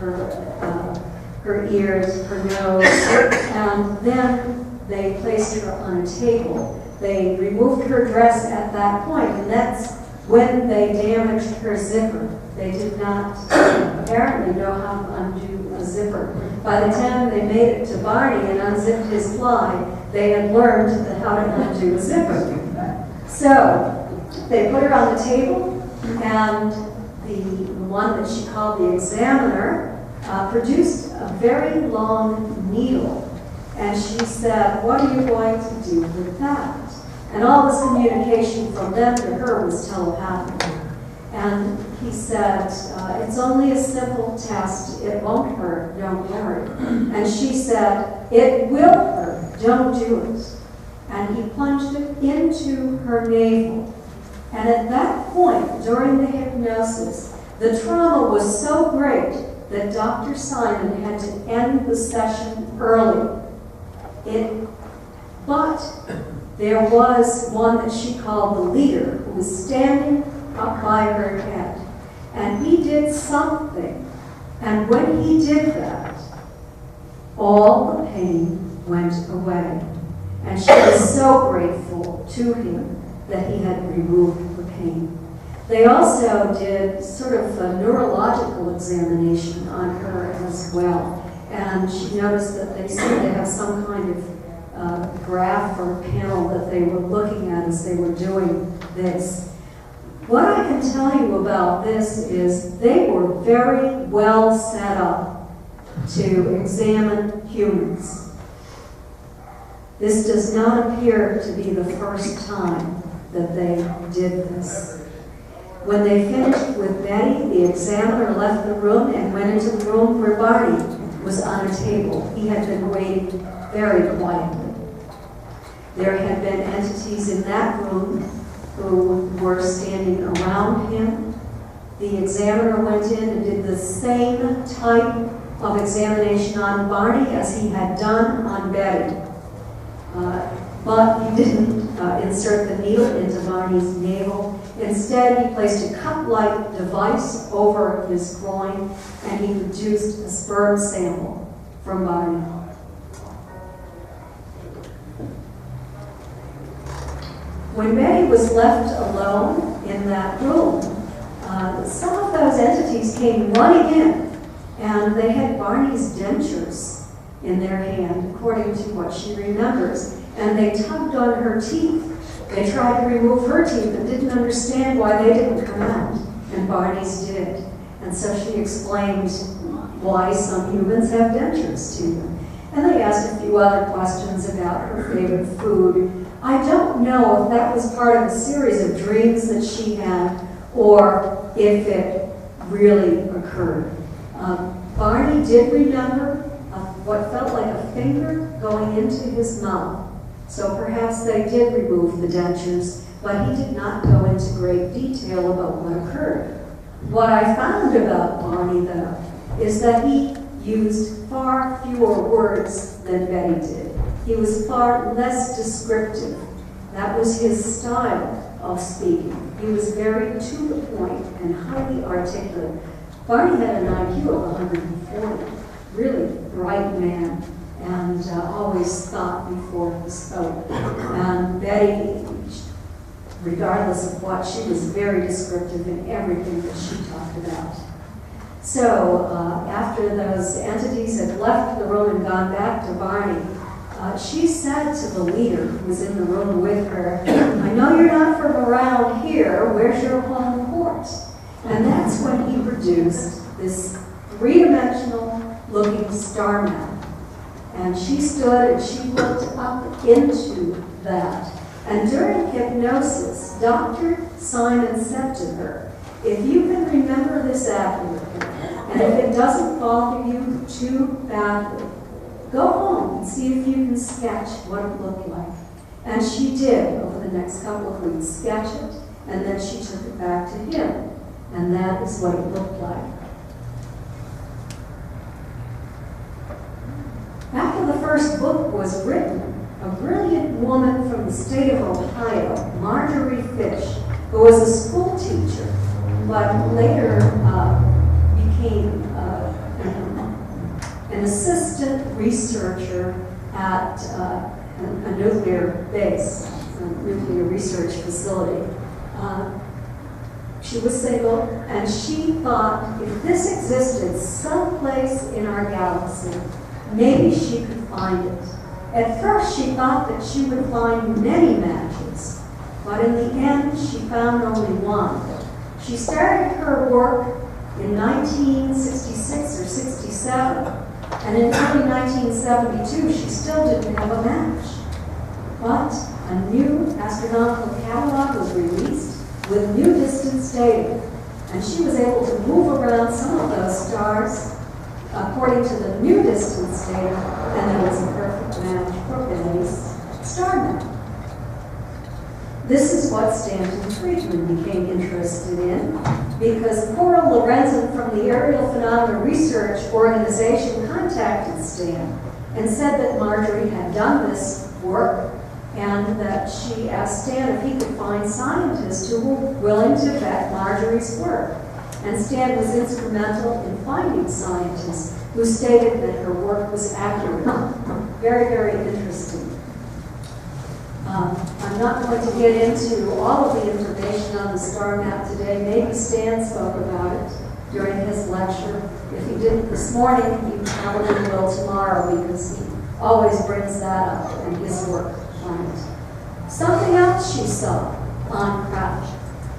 her ears, her nose, and then they placed her on a table. They removed her dress at that point, and that's when they damaged her zipper. They did not apparently know how to undo a zipper. By the time they made it to Barney and unzipped his fly, they had learned how to undo a zipper. So they put her on the table, and the one that she called the examiner produced a very long needle. And she said, "What are you going to do with that?" And all this communication from them to her was telepathic. And he said, "It's only a simple test. It won't hurt. Don't worry." And she said, "It will hurt. Don't do it." And he plunged it into her navel. And at that point, during the hypnosis, the trauma was so great that Dr. Simon had to end the session early. But there was one that she called the leader who was standing up by her head. And he did something. And when he did that, all the pain went away. And she was so grateful to him that he had removed the pain. They also did sort of a neurological examination on her as well. And she noticed that they seemed to have some kind of graph or panel that they were looking at as they were doing this. What I can tell you about this is they were very well set up to examine humans. This does not appear to be the first time that they did this. When they finished with Betty, the examiner left the room and went into the room where Barney was on a table. He had been waiting very quietly. There had been entities in that room who were standing around him. The examiner went in and did the same type of examination on Barney as he had done on Betty. But he didn't insert the needle into Barney's navel. Instead, he placed a cup-like device over his groin, and he produced a sperm sample from Barney. When Betty was left alone in that room, some of those entities came running in, and they had Barney's dentures in their hand, according to what she remembers. And they tugged on her teeth. They tried to remove her teeth and didn't understand why they didn't come out, and Barney's did. And so she explained why some humans have dentures to them. And they asked a few other questions about her favorite food. I don't know if that was part of a series of dreams that she had or if it really occurred. Barney did remember what felt like a finger going into his mouth. So perhaps they did remove the dentures, but he did not go into great detail about what occurred. What I found about Barney, though, is that he used far fewer words than Betty did. He was far less descriptive. That was his style of speaking. He was very to the point and highly articulate. Barney had an IQ of 140, really bright man, and always thought before he spoke. And Betty, regardless of what, she was very descriptive in everything that she talked about. So after those entities had left the room and gone back to Barney, she said to the leader who was in the room with her, I know you're not from around here, where's your home port? And that's when he produced this three-dimensional looking star map. And she stood and she looked up into that. And during hypnosis, Dr. Simon said to her, if you can remember this accurately, and if it doesn't bother you too badly, go home and see if you can sketch what it looked like. And she did, over the next couple of weeks, sketch it, and then she took it back to him. And that is what it looked like. After the first book was written, a brilliant woman from the state of Ohio, Marjorie Fish, who was a school teacher, but later became an assistant researcher at a nuclear base, a nuclear research facility. She was single, and she thought if this existed someplace in our galaxy, maybe she could find it. At first, she thought that she would find many matches, but in the end, she found only one. She started her work in 1966 or 67, and in early 1972, she still didn't have a match. But a new astronomical catalog was released with new distance data, and she was able to move around some of those stars according to the new distance data, and there was a perfect match for Benny's star map. This is what Stanton Friedman became interested in, because Cora Lorenzen from the Aerial Phenomena Research Organization contacted Stan and said that Marjorie had done this work, and that she asked Stan if he could find scientists who were willing to vet Marjorie's work. And Stan was instrumental in finding scientists who stated that her work was accurate. Very, very interesting. I'm not going to get into all of the information on the star map today. Maybe Stan spoke about it during his lecture. If he didn't this morning, he probably will tomorrow, because he always brings that up in his work on it. Something else she saw on Crouch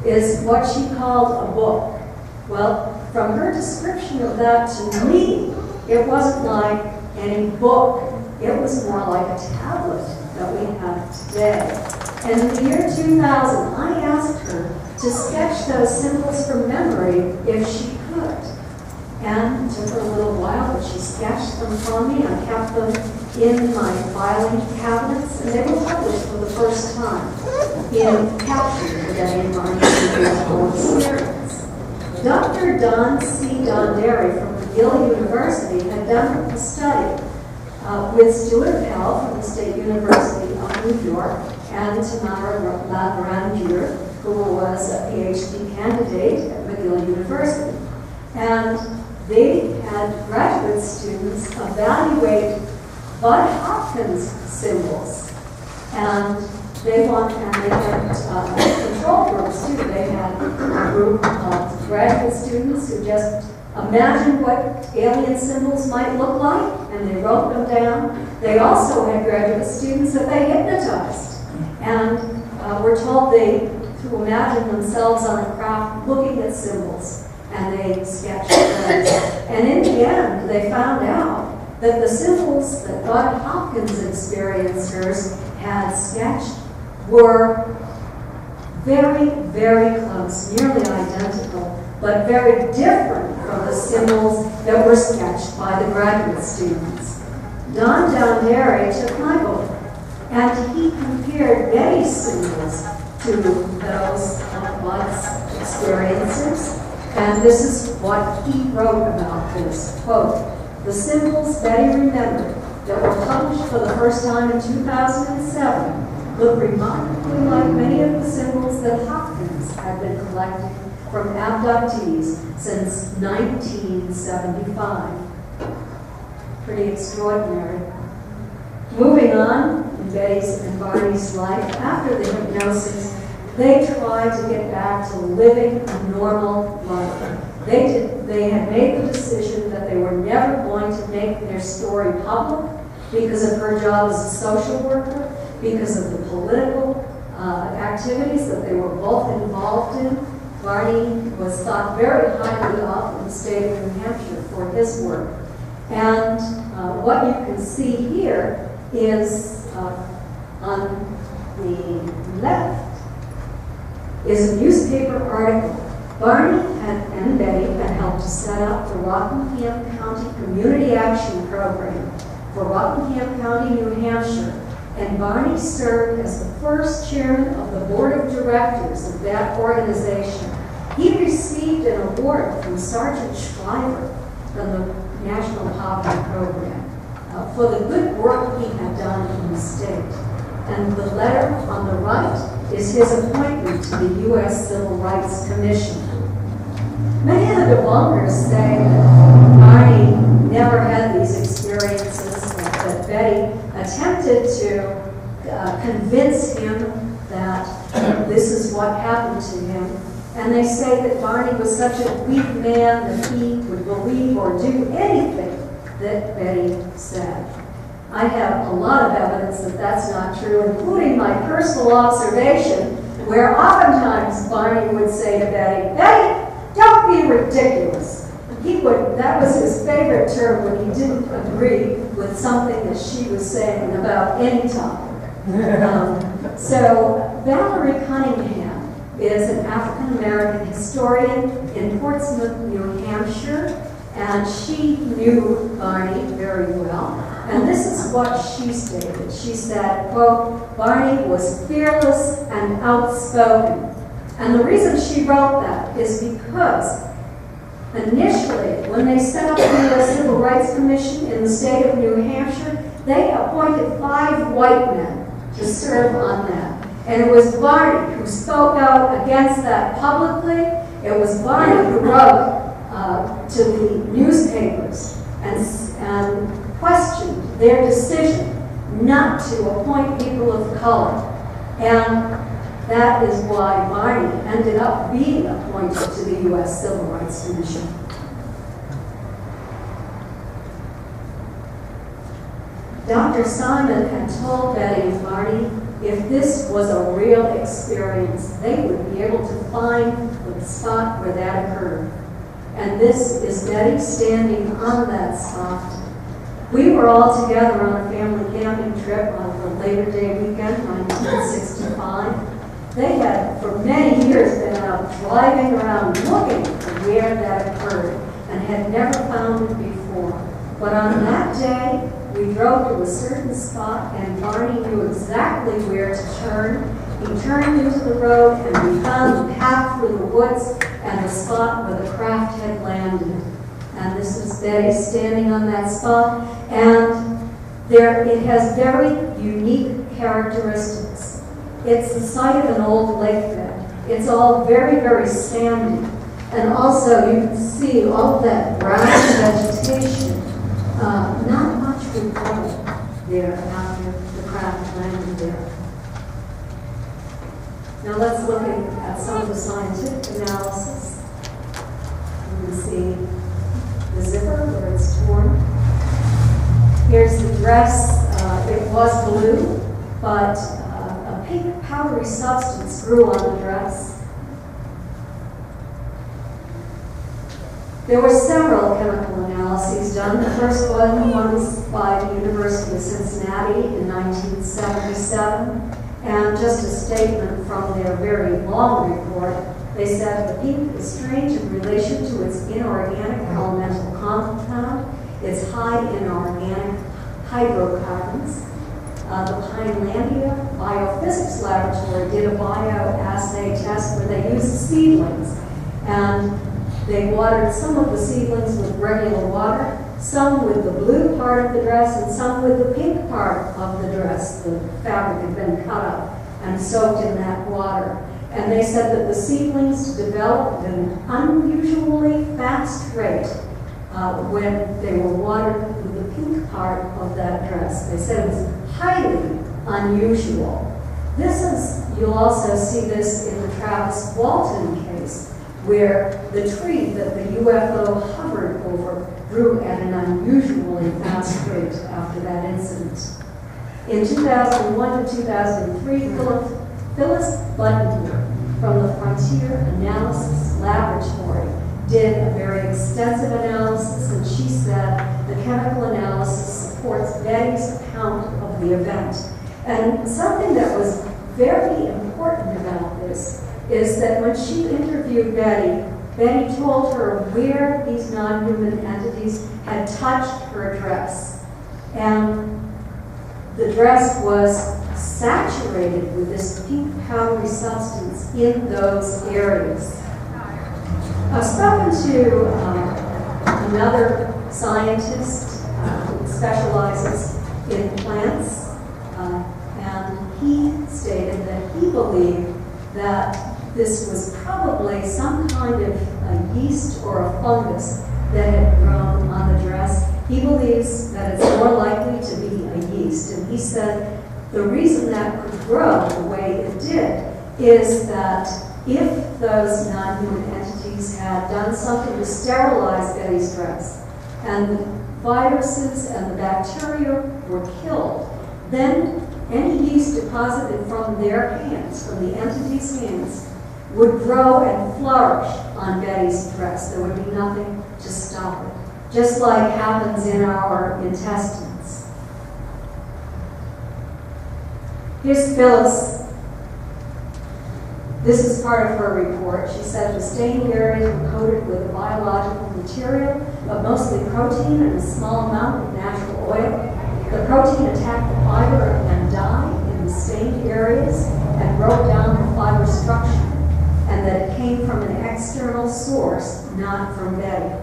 is what she called a book. Well, from her description of that to me, it wasn't like any book. It was more like a tablet that we have today. And in the year 2000, I asked her to sketch those symbols from memory if she could. And it took her a little while, but she sketched them for me. I kept them in my filing cabinets, and they were published for the first time in Capture today in Barney Experience. Dr. Don C. Donderi from McGill University had done a study with Stuart Pell from the State University of New York and Tamara Lagrangier, who was a PhD candidate at McGill University. And they had graduate students evaluate Bud Hopkins symbols. And they had control groups too. They had a group of graduate students who just imagined what alien symbols might look like, and they wrote them down. They also had graduate students that they hypnotized, and were told to imagine themselves on a craft looking at symbols, and they sketched them. And in the end, they found out that the symbols that Bud Hopkins experiencers had sketched were very, very close, nearly identical, but very different from the symbols that were sketched by the graduate students. Don Donderi took my book, and he compared Betty's symbols to those of Bud's experiences, and this is what he wrote about this, quote, "The symbols Betty remembered that were published for the first time in 2007 look remarkably like many of the symbols that Hopkins had been collecting from abductees since 1975. Pretty extraordinary. Moving on in Betty's and Barney's life, after the hypnosis, they tried to get back to living a normal life. They had made the decision that they were never going to make their story public, because of her job as a social worker, because of the political activities that they were both involved in. Barney was thought very highly of in the state of New Hampshire for his work. And what you can see here is on the left is a newspaper article. Barney and Betty had helped to set up the Rockingham County Community Action Program for Rockingham County, New Hampshire. And Barney served as the first chairman of the board of directors of that organization. He received an award from Sergeant Shriver from the National Poverty Program for the good work he had done in the state. And the letter on the right is his appointment to the U.S. Civil Rights Commission. Many of the debunkers say that Barney never had these experiences, that Betty attempted to convince him that this is what happened to him. And they say that Barney was such a weak man that he would believe or do anything that Betty said. I have a lot of evidence that that's not true, including my personal observation, where oftentimes Barney would say to Betty, "Betty, don't be ridiculous." That was his favorite term when he didn't agree with something that she was saying about any topic. So Valerie Cunningham is an African-American historian in Portsmouth, New Hampshire, and she knew Barney very well. And this is what she stated. She said, quote, "Barney was fearless and outspoken." And the reason she wrote that is because initially, when they set up the U.S. Civil Rights Commission in the state of New Hampshire, they appointed 5 white men to serve on that. And it was Barney who spoke out against that publicly. It was Barney who wrote to the newspapers and questioned their decision not to appoint people of color. And that is why Barney ended up being appointed to the U.S. Civil Rights Commission. Dr. Simon had told Betty and Barney if this was a real experience, they would be able to find the spot where that occurred. And this is Betty standing on that spot. We were all together on a family camping trip on the Labor Day weekend, 1965. They had, for many years, been out driving around looking for where that occurred and had never found it before. But on that day, we drove to a certain spot and Barney knew exactly where to turn. He turned into the road and we found the path through the woods and the spot where the craft had landed. And this is Betty standing on that spot. And it has very unique characteristics. It's the site of an old lake bed. It's all very, very sandy. And also you can see all of that brown vegetation. Not much would grow there after the craft landed there. Now let's look at some of the scientific analysis. You can see the zipper where it's torn. Here's the dress. It was blue, but a pink powdery substance grew on the dress. There were several chemical analyses done. The first one was by the University of Cincinnati in 1977. And just a statement from their very long report, they said the pink is strange in relation to its inorganic elemental compound, its high in organic hydrocarbons. The Pinelandia Biophysics Laboratory did a bioassay test where they used seedlings. And they watered some of the seedlings with regular water, some with the blue part of the dress, and some with the pink part of the dress. The fabric had been cut up and soaked in that water. And they said that the seedlings developed at an unusually fast rate when they were watered with the pink part of that dress. They said it was highly unusual. You'll also see this in the Travis Walton case, where the tree that the UFO hovered over grew at an unusually fast rate after that incident. In 2001 to 2003, Phyllis Budden from the Frontier Analysis Laboratory did a very extensive analysis, and she said the chemical analysis supports Betty's account of the event. And something that was very important about this is that when she interviewed Betty, Betty told her where these non-human entities had touched her dress. And the dress was saturated with this pink powdery substance in those areas. I've spoken to another scientist who specializes in plants, and he stated that he believed that this was probably some kind of a yeast or a fungus that had grown on the dress. He believes that it's more likely to be a yeast, and he said the reason that could grow the way it did is that if those non-human entities had done something to sterilize Betty's dress, and the viruses and the bacteria were killed, then any yeast deposited from their hands, from the entity's hands, would grow and flourish on Betty's dress. There would be nothing to stop it, just like happens in our intestines. Here's Phyllis. This is part of her report. She said the stained areas were coated with a biological material, but mostly protein and a small amount of natural oil. The protein attacked the fiber and dye in the stained areas and broke down the fiber structure, and that it came from an external source, not from Betty.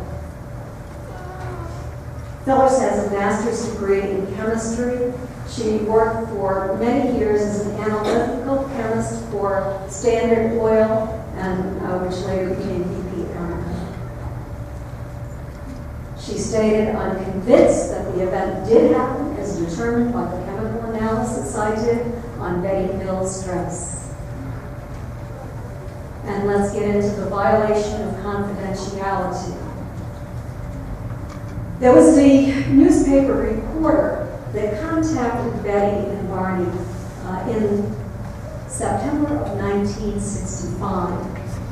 Phyllis has a master's degree in chemistry. She worked for many years as an analytical chemist for Standard Oil, and which later became BP Chemical. She stated, "I'm convinced that the event did happen as determined by the chemical analysis I did on Betty Hill's dress." And let's get into the violation of confidentiality. There was the newspaper reporter that contacted Betty and Barney in September of 1965.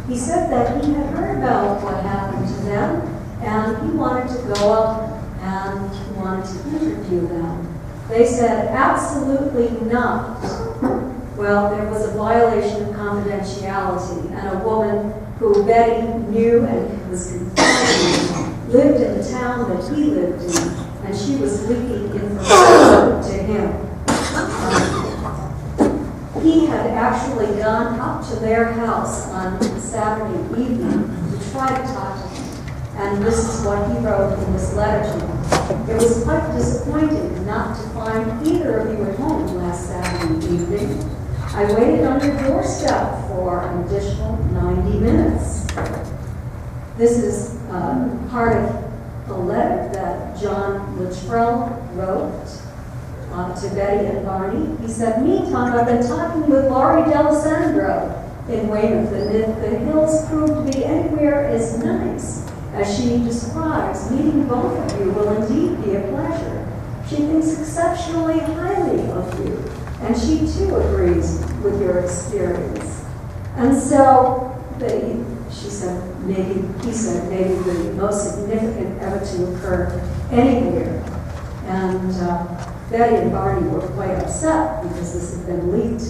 He said that he had heard about what happened to them, and he wanted to go up and he wanted to interview them. They said, absolutely not. Well, there was a violation of confidentiality, and a woman who Betty knew and was confiding lived in the town that he lived in, and she was leaking information to him. He had actually gone up to their house on Saturday evening to try to talk to them, and this is what he wrote in this letter to them. "It was quite disappointing not to find either of you at home last Saturday evening. I waited on your doorstep for an additional 90 minutes. This is part of a letter that John Luttrell wrote to Betty and Barney. He said, "Meantime, I've been talking with Laurie D'Alessandro in Weymouth, and if the hills prove to be anywhere as nice as she describes, meeting both of you will indeed be a pleasure. She thinks exceptionally highly of you, and she too agrees with your experience." And so he said, maybe the most significant ever to occur anywhere. And Betty and Barney were quite upset because this had been leaked.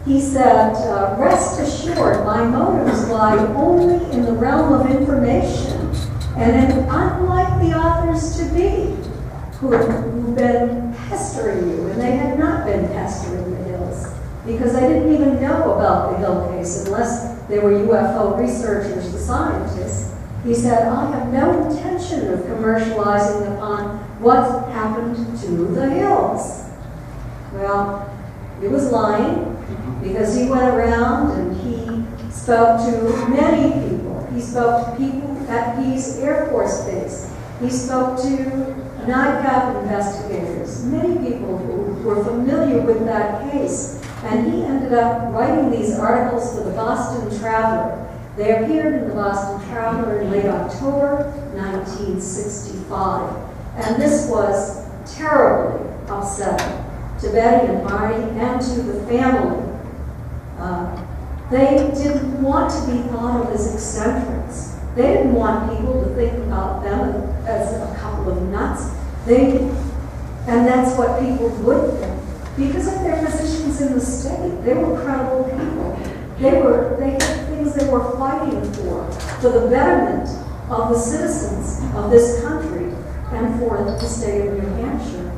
He said, "Rest assured, my motives lie only in the realm of information, and am unlike the authors to be, who've been pestering you," and they had not been pestering the Hills, because they didn't even know about the Hill case unless they were UFO researchers, the scientists. He said, "I have no intention of commercializing upon what happened to the Hills." Well, he was lying, because he went around and he spoke to many people. He spoke to people at Pease Air Force Base. He spoke to NICAP investigators, many people who were familiar with that case. And he ended up writing these articles for the Boston Traveler. They appeared in the Boston Traveler in late October 1965. And this was terribly upsetting to Betty and Barney and to the family. They didn't want to be thought of as eccentrics. They didn't want people to think about them as a couple of nuts. And that's what people would think. Because of their positions in the state, they were credible people. They had things they were fighting for the betterment of the citizens of this country and for the state of New Hampshire.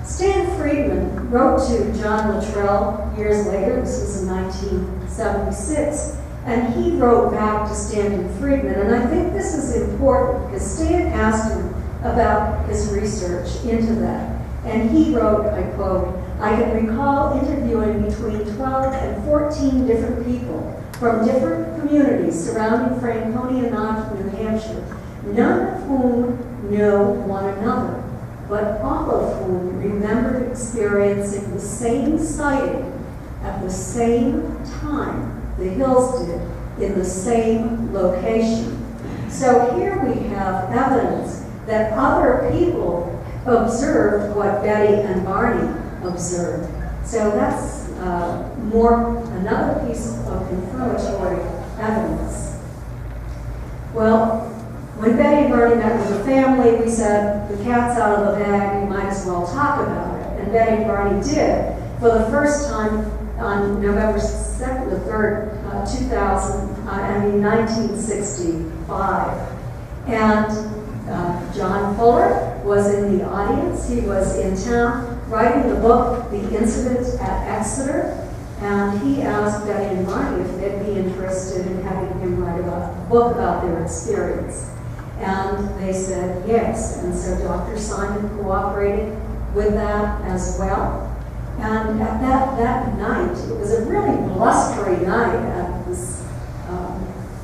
Stan Friedman wrote to John Luttrell years later, this was in 1976, and he wrote back to Stanton Friedman, and I think this is important because Stan asked him about his research into that. And he wrote, I quote, "I can recall interviewing between 12 and 14 different people from different communities surrounding Franconia, New Hampshire, none of whom know one another, but all of whom remembered experiencing the same sighting at the same time the Hills did in the same location." So here we have evidence that other people observed what Betty and Barney observed. So that's another piece of confirmatory evidence. Well, when Betty and Barney met with the family, we said, the cat's out of the bag, you might as well talk about it. And Betty and Barney did for the first time on November 2nd, the 3rd, 1965. And John Fuller was in the audience. He was in town writing the book, The Incident at Exeter, and he asked Betty and Barney if they'd be interested in having him write a book about their experience. And they said yes, and so Dr. Simon cooperated with that as well. And at that night, it was a really blustery night at this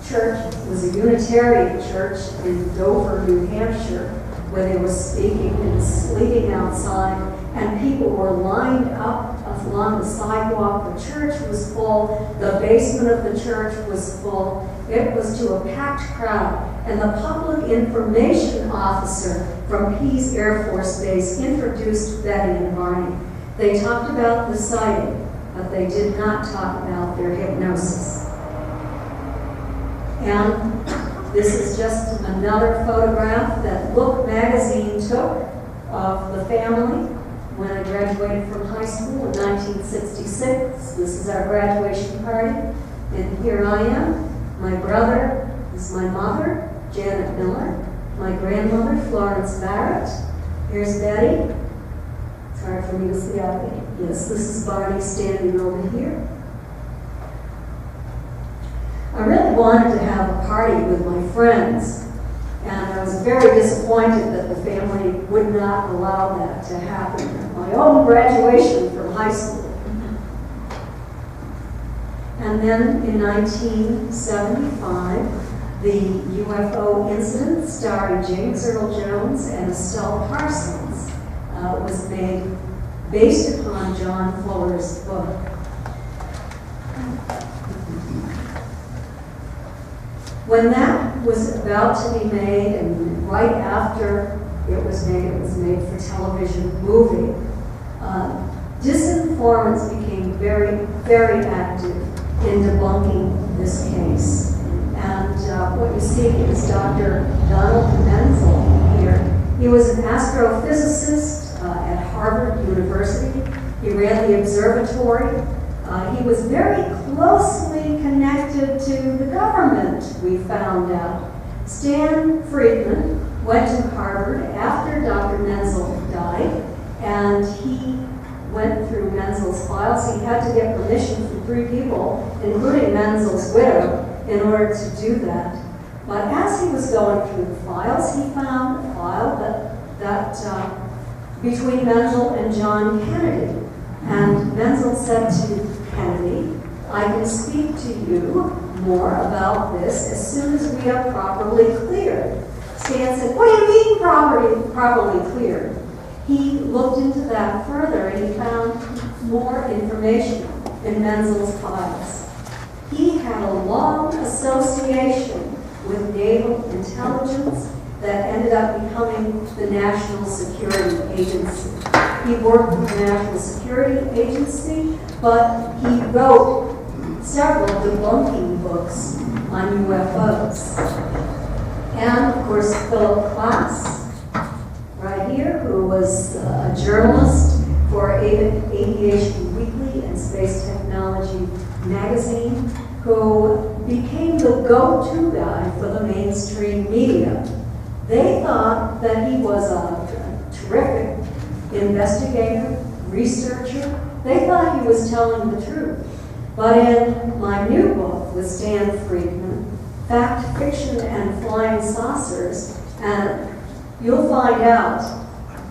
church. It was a Unitarian church in Dover, New Hampshire, where they were speaking and sleeping outside, and people were lined up along the sidewalk. The church was full. The basement of the church was full. It was to a packed crowd, and the public information officer from Pease Air Force Base introduced Betty and Barney. They talked about the sighting, but they did not talk about their hypnosis. And this is just another photograph that Look magazine took of the family when I graduated from high school in 1966. This is our graduation party. And here I am. My brother is my mother, Janet Miller. My grandmother, Florence Barrett. Here's Betty. It's hard for me to see out there. Yes, this is Barney standing over here. I really wanted to have a party with my friends, and I was very disappointed that the family would not allow that to happen at my own graduation from high school. And then in 1975, the UFO incident starring James Earl Jones and Estelle Parsons was made based upon John Fuller's book. When that was about to be made, and right after it was made for television movie, disinformants became very, very active in debunking this case. And what you see is Dr. Donald Menzel here. He was an astrophysicist at Harvard University. He ran the observatory. He was very closely connected to the government, we found out. Stan Friedman went to Harvard after Dr. Menzel died, and he went through Menzel's files. He had to get permission from 3 people, including Menzel's widow, in order to do that. But as he was going through the files, he found a file that between Menzel and John Kennedy. And Menzel said to Kennedy, "I can speak to you more about this as soon as we are properly cleared." Stan said, "What do you mean properly cleared?" He looked into that further and he found more information in Menzel's files. He had a long association with naval intelligence that ended up becoming the National Security Agency. He worked with the National Security Agency, but he wrote several debunking books on UFOs. And, of course, Philip Klass, right here, who was a journalist for Aviation Weekly and Space Technology magazine, who became the go-to guy for the mainstream media. They thought that he was a terrific investigator, researcher. They thought he was telling the truth. But in my new book with Stan Friedman, Fact, Fiction, and Flying Saucers, and you'll find out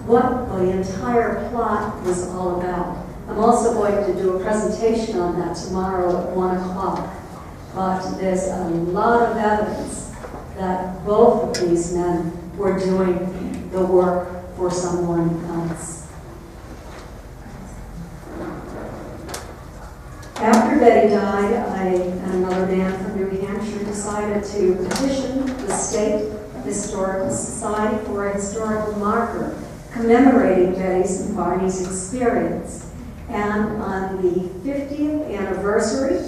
what the entire plot was all about. I'm also going to do a presentation on that tomorrow at 1 o'clock. But there's a lot of evidence that both of these men were doing the work for someone else. After Betty died, I and another man from New Hampshire decided to petition the State Historical Society for a historical marker commemorating Betty's and Barney's experience. And on the 50th anniversary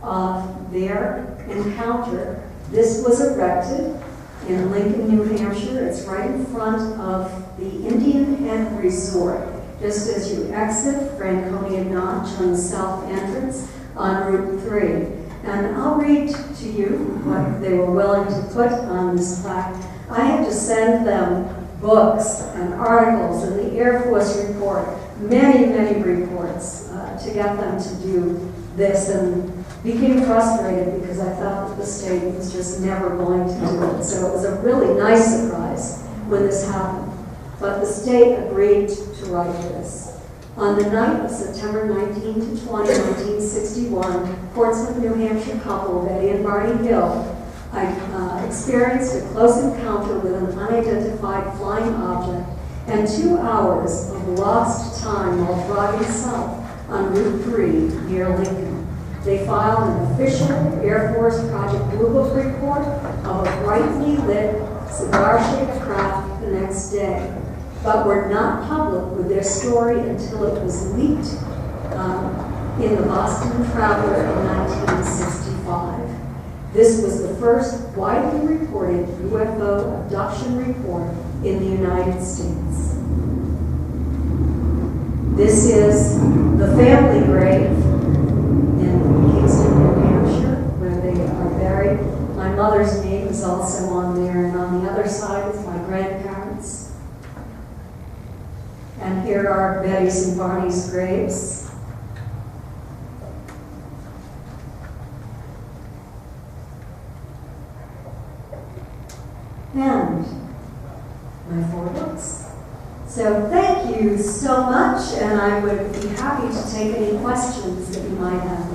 of their encounter, this was erected in Lincoln, New Hampshire. It's right in front of the Indian Head Resort, just as you exit Franconia Notch on the south entrance on Route 3. And I'll read to you what they were willing to put on this plaque. I had to send them books and articles and the Air Force report, many, many reports to get them to do this, and became frustrated because I thought that the state was just never going to do it. So it was a really nice surprise when this happened. But the state agreed to write this. On the night of September 19 to 20, 1961, Portsmouth, New Hampshire couple, Betty and Barney Hill, I experienced a close encounter with an unidentified flying object and 2 hours of lost time while driving south on Route 3 near Lincoln. They filed an official Air Force Project Blue Book report of a brightly lit, cigar-shaped craft the next day, but were not public with their story until it was leaked in the Boston Traveler in 1965. This was the first widely reported UFO abduction report in the United States. This is the family grave in Kingston, New Hampshire, where they are buried. My mother's name is also on there, and on the other side is my grandparents. And here are Betty's and Barney's graves. And my 4 books. So thank you so much, and I would be happy to take any questions that you might have.